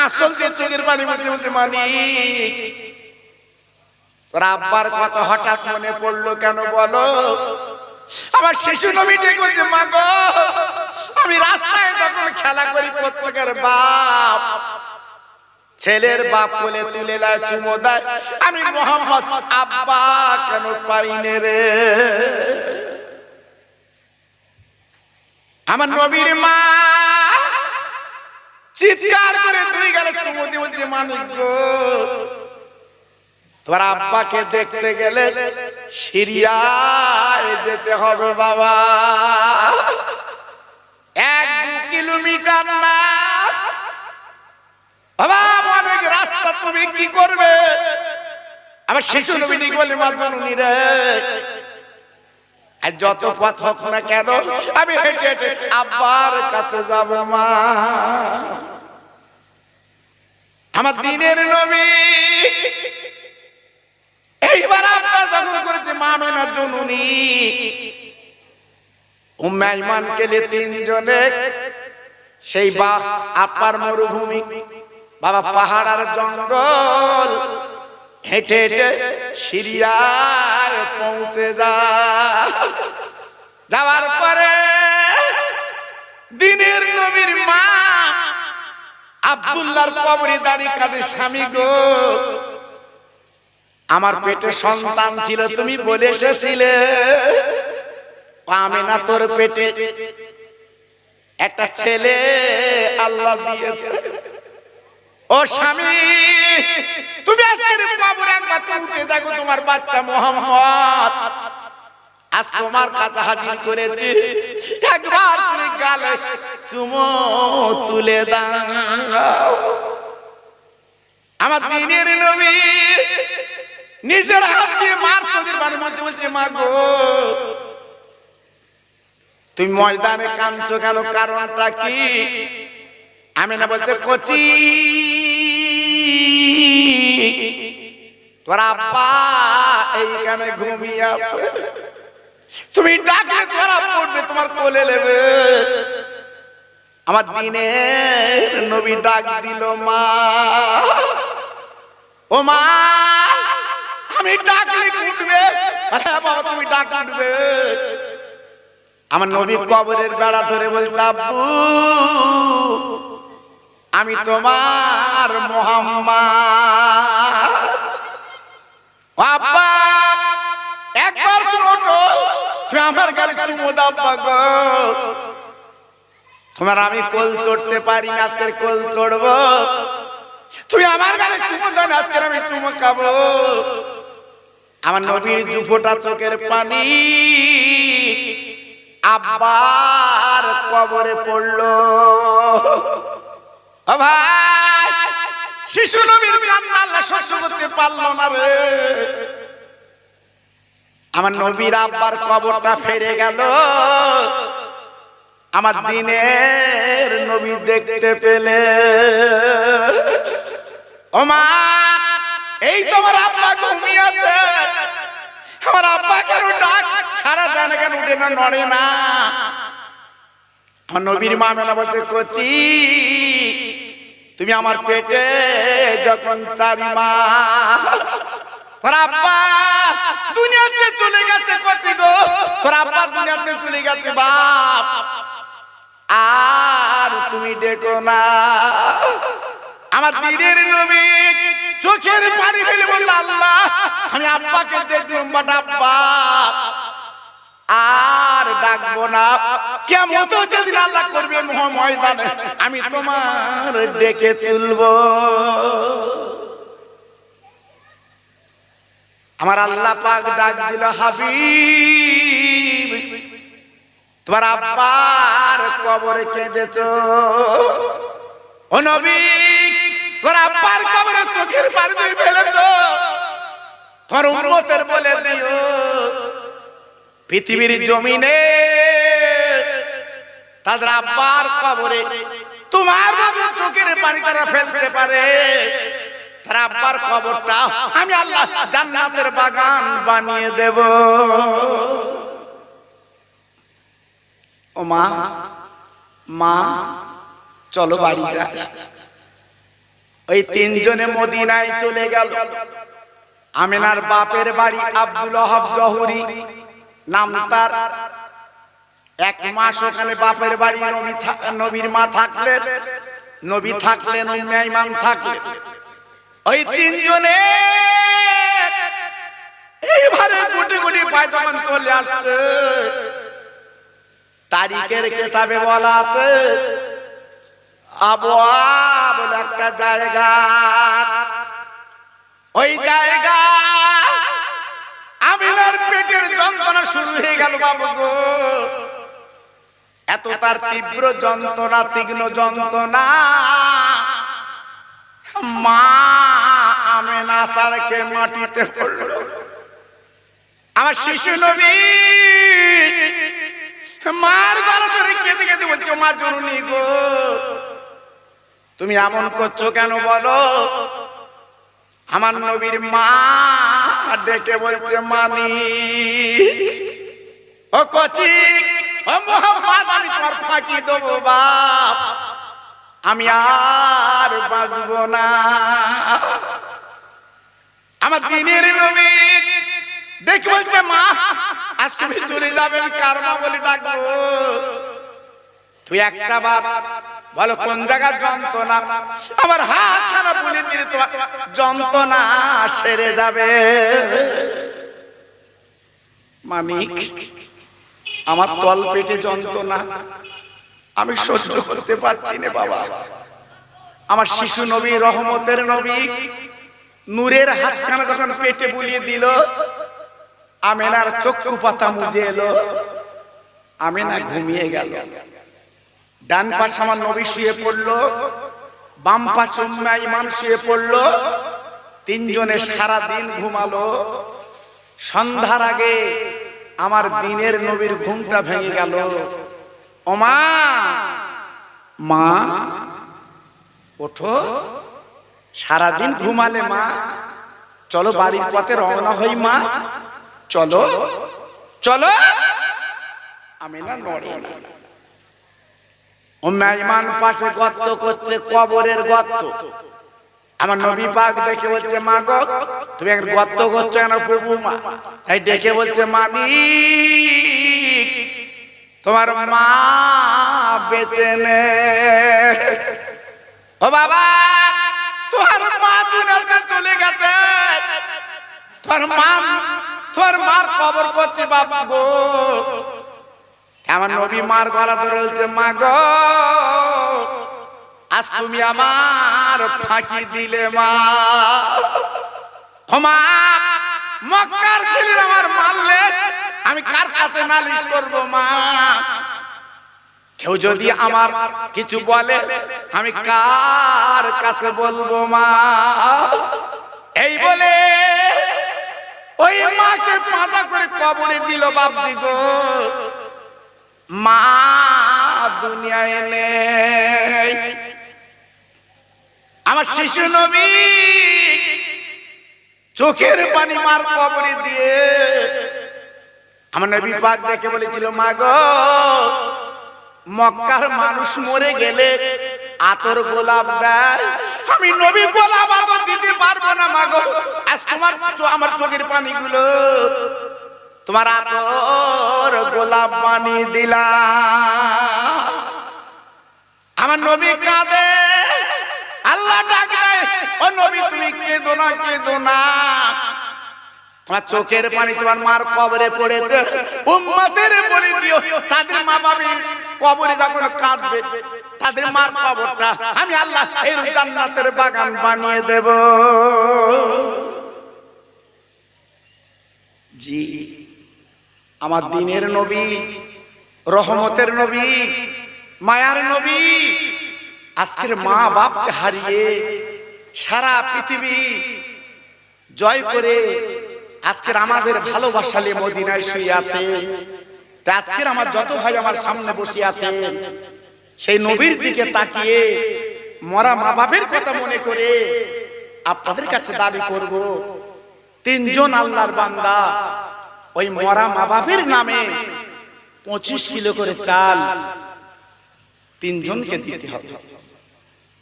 Speaker 1: আসল দিয়ে চোখের পানি বলতে বলতে মানি তোর আব্বার কথা হঠাৎ মনে পড়লো কেন বলো আমার শিশু নবী ঠিক বলছে মা গো আমি রাস্তায় যখন খেলা করি প্রত্যেকের বাপ ছেলের বাপ বলে তুলে দেয় চুমো দেয় আমি মোহাম্মদ আব্বা কেন পাইনে রে আমার নবীর মা চিৎকার করে 2 গালে চুমু দিয়ে বলছে মানিক গো তোমার আব্বাকে দেখতে গেলে সিরিয়ায় যেতে হবে বাবা 1-2 কিলোমিটার না বাবা অনেক রাস্তা তুমি কি করবে আমার শিশু নবী বলে মা জননী রে আর যত পথ হোক না কেন আমি হেঁটে হেঁটে আব্বার কাছে যাব মা আমার দিনের নবী এইবার আব্বা যখন করেছে মা আমেনা জননী উম্মে আইমান কেলে তিনজনে সেই আপার মরুভূমি বাবা পাহাড় আর জঙ্গল হেঁটে হেঁটে সিরিয়ায় পৌঁছে যাওয়ার পরে দিনের নবীর মা আব্দুল্লাহর কবরে দাঁড়িয়ে কাঁদে, স্বামী গো আমার পেটে সন্তান ছিল, তুমি বলে এসেছিলে আমেনা তোর পেটে একটা ছেলে আল্লাহ দিয়েছে। ও স্বামী তুমি আজকে কবরে একবার উঠে দেখো তোমার বাচ্চা মুহাম্মদ আজ তোমার কাছে হাজির করেছি, একবার তুমি গালে চুমো তুলে দাও। আমার দিনের নবী নিজের হাত দিয়ে মার চোখের পানি মুছে বলছে মা গো তুমি ময়দানে কাঁদছো কেন, কারণটা কি? আমেনা বলছে কচি তোর আব্বা এইখানে ঘুমিয়ে আছে, তুমি ডাকলে তোরা পড়বে তোমার কোলে নেবে। আমার দিনের নবী ডাক দিল মা, ও মা আমি ডাকলে উঠবে, বাবা তুমি ডাক উঠবে। আমার নবী কবরের বেড়া ধরে বলছে আব্বু আমি তোমার মুহাম্মদ। আব্বা একবার তুমি ওঠো, তুমি আমার গালে চুমু দাও গো, তোমার আমি কোল চড়তে পারি না, আজকে কোল চড়বো, তুমি আমার গালে চুমু দাও না, আজকে আমি চুমু খাবো। আমার নবীর দুফোঁটা চোখের পানি আব্বার কবরে পড়লো। ও ভাই শিশু নবীর কান্না আল্লাহ সহ্য করতে পারলো না রে, আমার নবীর আব্বার কবরটা ফেরে গেল। আমার দিনের নবী দেখতে পেলে, ও মা এই তোমার আব্বা ঘুমিয়ে আছে, আমার আব্বা কেন ডাক সারা দেন কেন উঠে না নড়ে না? আমার নবীর মা আমেনা বলছে কচি তুমি আমার পেটে যখন 4 মাস, তোর আব্বা দুনিয়াতে চলে গেছে কচি গো, তোর আব্বা দুনিয়াতে চলে গেছে বাপ, আর তুমি ডেকো না। আমার দিনের নবী চোখের পানি ফেলে বলল আল্লাহ আমি আব্বাকে দেখলাম বাট আব্বা আর ডাকবো না, কিয়ামত যেদিন আল্লাহ করবে ময়দানে আমি তোমার ডেকে তুলবো। আমার আল্লাহ পাক ডাক দিল হাবিব তোমার আব্বার কবরে কেঁদেছো, ও নবী তোমার আব্বার কবরে চোখের পানি দিয়ে ফেলেছো, তোমার উম্মতের বলে দিও পৃথিবীর জমিনে তাদের আব্বার কবরে তোমার মতো চোখের পানি তারা ফেলতে পারে, তার আব্বার কবরটা আমি আল্লাহ জান্নাতের বাগান বানিয়ে দেব। ও মা মা চলো বাড়ি যাই। ওই 3 জনে মদিনায় চলে গেল। আমেনার বাপের বাড়ি আব্দুল ওয়াহাব জহুরি নাম তার। 1 মাস ওখানে বাপের বাড়ি নবীর মা থাকলেন, নবী থাকলেন, উম্মে আইমান থাকলেন। ওই 3 জনে এইবারে গুটি গুটি পায় যখন চলে আসছে, তারিখের কিতাবে বলা আছে আবওয়া বলে একটা জায়গা, ওই জায়গা আমিনার পেটের যন্ত্রণা শুরু হয়ে গেল বাবু গো। এত তার তীব্র যন্ত্রণা, তীক্ষ্ণ যন্ত্রণা, মা আমেনা সারকে মাটিতে পড়ল। আমার শিশু নবী মার গলা ধরে কেঁদে কেঁদে বলছে মা জননী গো তুমি এমন করছো কেন বলো? আমার নবীর মা ডেকে বলছে, মানি ও কচি, ও মোহাম্মদ, আমি তোমার ফাঁকি দেবো বাপ, আমি আর বাঁচবো না। আমার দিনের নবী দেখে বলছে, মা আজ তুমি চলে যাবেন, কার মা বলে ডাকবো? তুই একটা বার বলো কোন জায়গার যন্ত্রণা, আমার হাত খারাপ বলে দিলে তোমার যন্ত্রণা সেরে যাবে। মানিক, আমার তল পেটে যন্ত্রণা আমি সহ্য করতে পারছি না বাবা। আমার শিশু নবী, রহমতের নবী, নূরের হাতখানা যখন পেটে বুলিয়ে দিল, আমেনার চক্ষু পাতা মুজে এলো, আমেনা ঘুমিয়ে গেল। ডান পাশে আমার নবী শুয়ে পড়লো, বাম পাশে উম্মে আইমান শুয়ে পড়লো। তিনজনে সারা দিন ঘুমালো। সন্ধ্যার আগে আমার দিনের নবীর ঘুমটা ভেঙে গেল। ও মা, মা ওঠো, সারাদিন ঘুমালে মা, চলো বাড়ির পথে রওনা হই মা, চলো চলো। আমিনা নড়ে না। উম্মে আইমান পাশে গর্ত করছে, কবরের গর্ত। আমার নবী পাক দেখে বলছে, মা গো তুমি এক গর্ত করছো কেন প্রভু? মা তাই ডেকে বলছে, মানিক তোমার মা বেঁচে নে। ও বাবা, তোমার মা দুনিয়াতে চলে গেছে, তোমার মার কবর করছে বাবা গো। আমার নবী মার গলা ধরে বলছে, মা গো আজ তুমি আমার ফাঁকি দিলে মা। মা, মক্কার ছেলেরা আমার মারলে আমি কার কাছে নালিশ করব মা? কেউ যদি আমার কিছু বলে আমি কার কাছে বলবো মা? এই বলে ওই মাকে পাতা করে কবরে দিল বাপজি গো। মা দুনিয়ায় নেই। আমার শিশু নবী চোখের পানি মার কবরে দিয়ে আমার নবী পাক দেখে বলেছিল, মা গো মক্কার মানুষ মরে গেলে আতর গোলাপ দেয়, আমি নবী গোলাপ আতর দিতে পারবো না মা গো। আজ তোমার আমার চোখের পানিগুলো তোমার আতর গোলাপ বানিয়ে দিলাম। আমার নবী কাঁদে, আল্লাহ ডাক দেয়, ও নবী তুমি কেঁদো না, কেঁদো না। তোমার চোখের পানি তোমার মার কবরে পড়েছে, উম্মতের বলে দিও তাদের মা বাবার কবরে যখন কাঁদবে তাদের মার কবরটা আমি আল্লাহ এর জান্নাতের বাগান বানিয়ে দেব। জি, আমার দিনের নবী, রহমতের নবী, মায়ার নবী আজকের মা বাপকে হারিয়ে সারা পৃথিবী জয় করে আজকের আমাদের ভালোবাসালে মদিনায় শুয়ে আছে। তা আজকের আমার যত ভাই আমার সামনে বসে আছেন, সেই নবীর দিকে তাকিয়ে মরা মা বাপের কথা মনে করে আপনাদের কাছে দাবি করব, তিনজন আল্লাহর বান্দা ওই মরা মা বাপের নামে 25 কিলো করে চাল তিনজনকে দিতে হবে।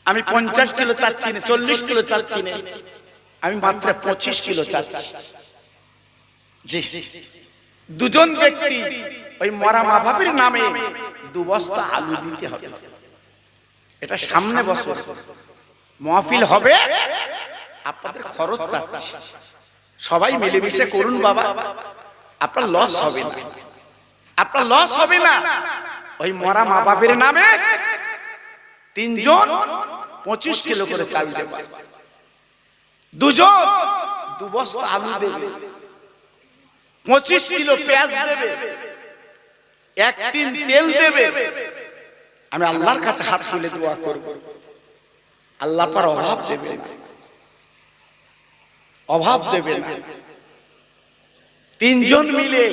Speaker 1: আমি 50 কিলো চাচ্ছি না, 40 কিলো চাচ্ছি না, আমি মাত্র 25 কিলো চাচ্ছি। জি, দুজন ব্যক্তি ওই মরা মা বাপের নামে 2 বস্তা আলু দিতে হবে। এটা সামনে বছর মাহফিল হবে, আপনাদের খরচ চাচ্ছি, সবাই মিলেমিশে করুন বাবা, আপনার লস হবে না, আপনার লস হবে না। ওই মরা মা বাপের নামে তিনজন 25 কিলো করে চাল দেবে, দুজন 2 বস্তা আলু দেবে, 25 কিলো পেঁয়াজ দেবে, 1 টিন তেল দেবে। আমি আল্লাহর কাছে হাত তুলে দোয়া করব, আল্লাহ পার অভাব দেবে না, অভাব দেবে না। তিনজন মিলে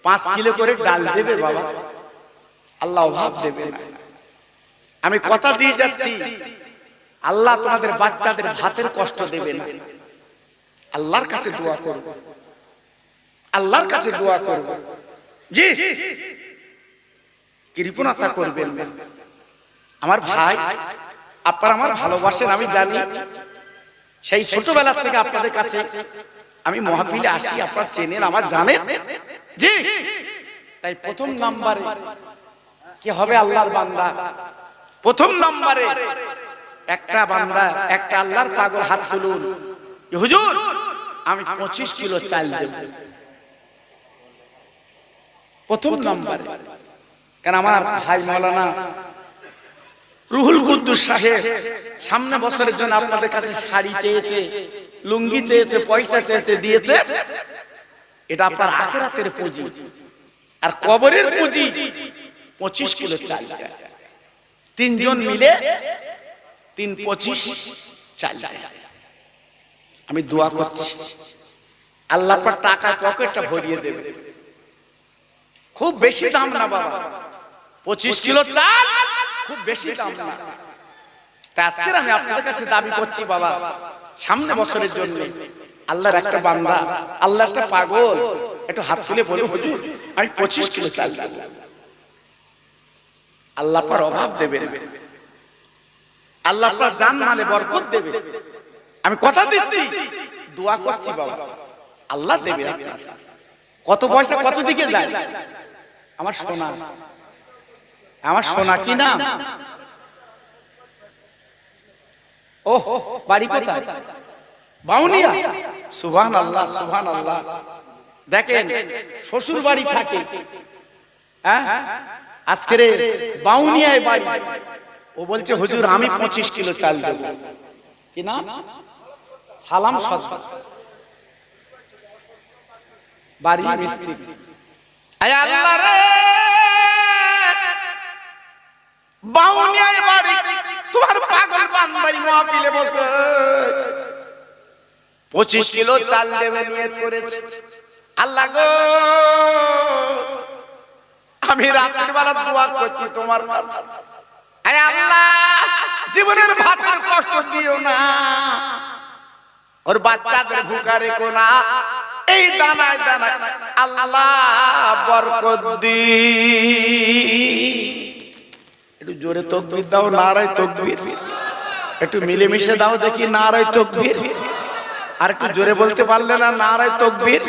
Speaker 1: 5 কিলো করে ডাল দেবে বাবা, আল্লাহ অভাব দেবে না। আমি কথা দিয়ে যাচ্ছি, আল্লাহ তোমাদের বাচ্চাদের ভাতের কষ্ট দেবে না। আল্লাহর কাছে দোয়া করব, আল্লাহর কাছে দোয়া করব, জি কৃপণতা করবেন না। আমার ভাই, আপনারা আমার ভালোবাসেন আমি জানি, সেই ছোটবেলা থেকে আপনাদের কাছে আমি মাহফিলে আসি, আপনারা চেনেন, আমার জানেন, জি। তাই প্রথম নম্বরে কি হবে? আল্লাহর বান্দা প্রথম নম্বরে একটা বান্দা, একটা আল্লাহর পাগল হাত তুলুন, হুজুর আমি 25 কিলো চাল দেব, প্রথম নম্বরে। কারণ আমার ভাই মাওলানা রুহুল কুদ্দুস সাহেব সামনে বছরের জন্য আপনাদের কাছে শাড়ি চেয়েছে, লুঙ্গি চেয়েছে, পয়সা চেয়েছে, দিয়েছে। এটা আপনার আখিরাতের পুঁজি, আর কবরের পুঁজি 25 কিলো চাল। তিনজন মিলে 3-25 চাল। আমি দোয়া করছি আল্লাহ পাক টাকা পকেটটা ভরিয়ে দেবে। খুব বেশি দাম না বাবা, 25 কিলো চাল খুব বেশি দাম না। তাই আজকে আমি আপনাদের কাছে দাবি করছি বাবা, সামনে বছরের জন্য আল্লাহর একটা বান্দা, আল্লাহর একটা পাগল একটু হাত তুলে বলে, হুজুর আমি 25 কিলো চাল দেব। আল্লাহ পাক অভাব দেবে না, আল্লাহ পাক জান মালে বরকত দেবে। আমি কথা দিচ্ছি, দোয়া করছি বাবা, আল্লাহ দেবে। কত পয়সা কত দিকে যায়? আমার সোনা, আমার সোনা কি নাম? ও বাড়ি কোথায়? বাউনিয়া। সুবহানাল্লাহ, সুবহানাল্লাহ। দেখেন শ্বশুর বাড়ি থাকে, হ্যাঁ আজকে বাউনিয়ায় বাড়ি। ও বলছে হুজুর আমি 25 কিলো চাল দেব। কি নাম? সালাম সরকার, বাড়ি মিস্ত্রি। আয় আল্লাহ রে, বাউনিয়ায় বাড়ি, তোমার পাগল বান্দাই মাহফিলে বসে 25 কিলো চাল দেবে নিয়ত করেছে। আল্লাহ গো, আমি রাতের বেলা দোয়া করছি তোমার কাছে, আয় আল্লাহ জীবনের ভাতের কষ্ট দিও না, ওর বাচ্চাদের ভুকা রেখো না, এই দানায় দানায় আল্লাহ বরকত দি। একটু জোরে তাকবীর দাও, নারায়ে তাকবীর। একটু মিলেমিশে দাও দেখি, নারায়ে তাকবীর। আর একটু জোরে বলতে পারলে না, নারায়ে তাকবীর।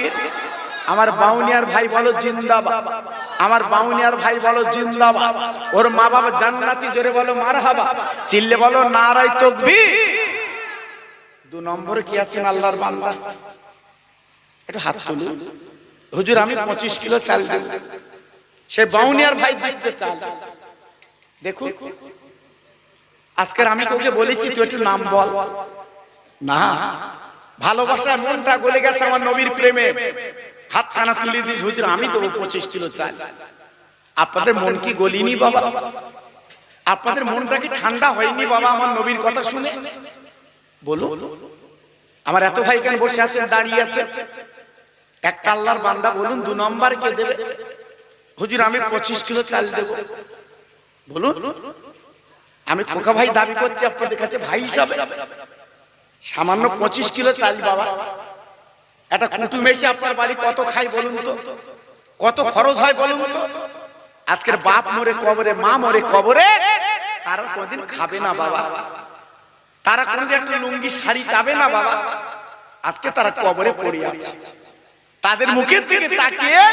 Speaker 1: আমার বাউনিয়ার ভাই বলো জিন্দাবাদ, আমার বাউনিয়ার ভাই বলো জিন্দাবাদ। ওর মা বাবা জান্নাতি, জোরে বলো মারহাবা, চিল্লে বলো নারায়ে তাকবীর। 2 নম্বরে কি আছেন আল্লাহর বান্দা? একটু হাত তুলুন, হুজুর আমি 25 কিলো চাল দেব। সে বাউনিয়ার ভাই দিচ্ছে চাল। দেখুন আজকের আমি তোকে বলেছি তুই একটু নাম বল না, ভালোবাসা মনটা গলে গেছে আমার নবীর প্রেমে, হাতখানা তুলে দিস, হুজুর আমি দেবো 25 কিলো চাল। আপনাদের মন কি গলিনি বাবা? আপনাদের মনটা কি ঠান্ডা হয়নি বাবা আমার নবীর কথা শুনে? বলুন, আমার এত ভাই কেন বসে আছেন, দাঁড়িয়ে আছেন? একটা আল্লাহর বান্দা বলুন 2 নম্বর কে দেবে? হুজুর আমি 25 কিলো চাল দেব। বলুন, আমি খোকা ভাই দাবি করছি আপনাদের কাছে ভাই হিসাবে, সামান্য 25 কিলো চাল বাবা। একটা কুটুম এসে আপনার বাড়ি কত খাই বলুন তো, কত খরচ হয় বলুন তো? আজকের বাপ মরে কবরে, মা মরে কবরে, তারা কোনদিন খাবে না বাবা, তারা কোনদিন একটা লুঙ্গি শাড়ি চাবে না বাবা। আজকে তারা কবরে পড়ে আছে। তাদের মুখের দিকে তাকিয়ে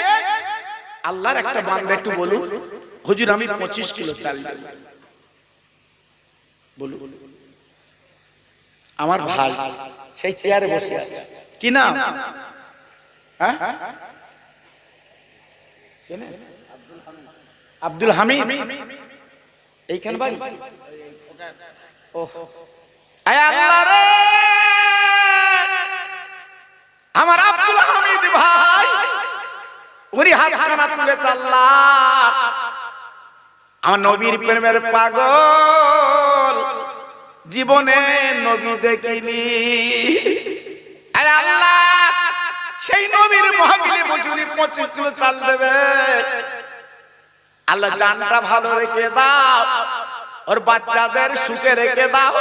Speaker 1: আল্লাহর একটা বান্দা একটু বলুন, হুজুর আমি 25 কিলো চাল দেব। বলুন, আমার ভাই সেই চেয়ারে বসে আছে, কি নাম? হ্যাঁ আব্দুল হামিদ। এইখানে বাড়ি? আয় আল্লাহ রে, আমার আব্দুল হামিদ ভাই উনি হাতখানা তুলে চাল্লাহ, আমার নবীর প্রেমের পাগল, জীবনে নবী দেখিনি। আয় আল্লাহ সেই নবীর মাহফিলে বসুনি 25 কিলো চাল দেবে। আল্লাহ জানটা ভালো রেখে দাও, ওর বাচ্চাদের সুখে রেখে দাও।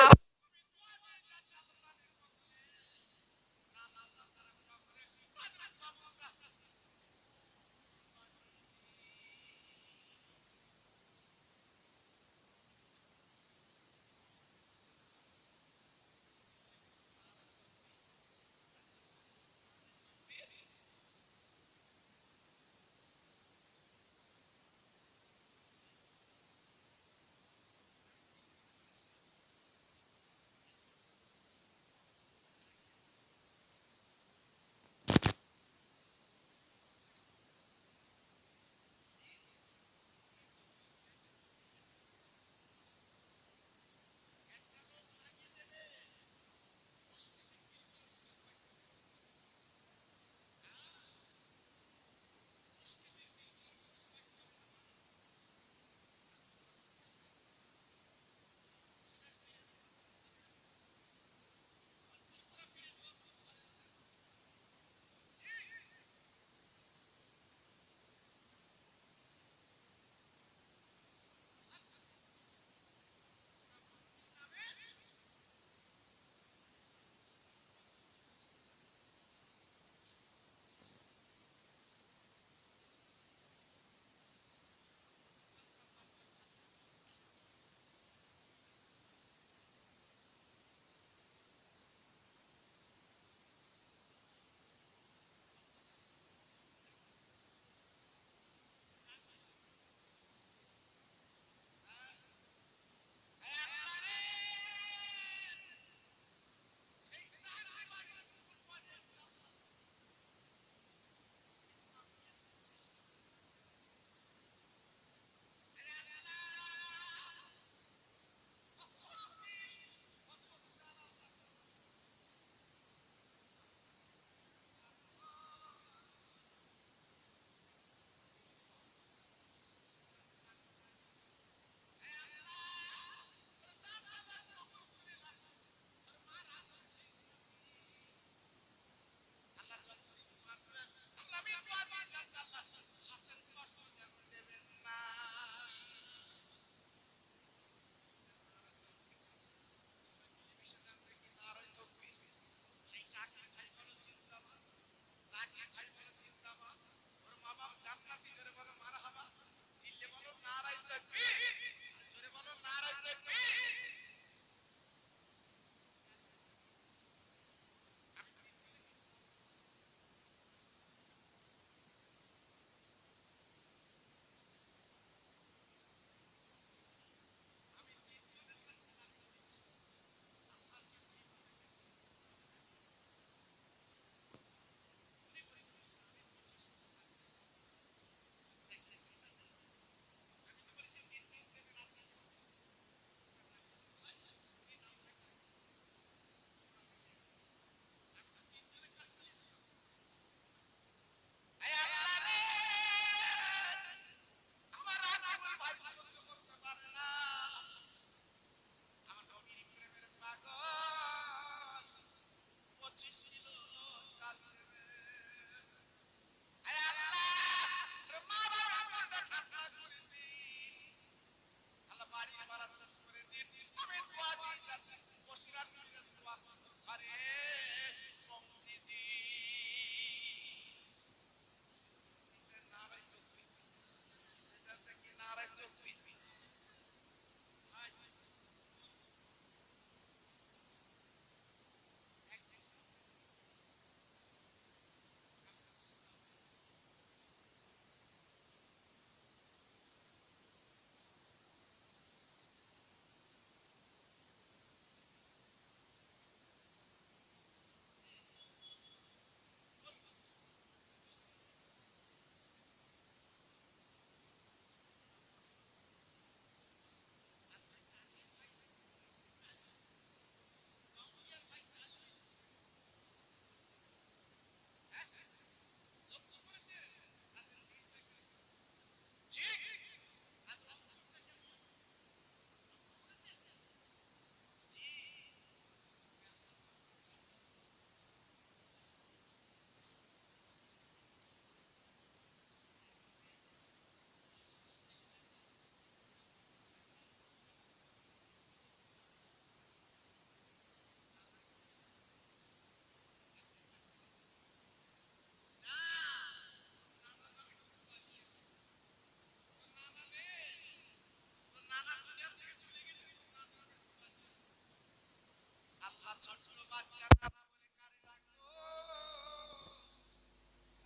Speaker 1: ছোট্ট বাচ্চা নানা বলে কারে ডাকলো,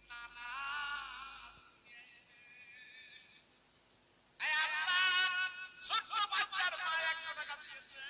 Speaker 1: নানা তুমি এলে। এই আল্লাহ, ছোট্ট বাচ্চার মা 100 টাকা দিয়েছে,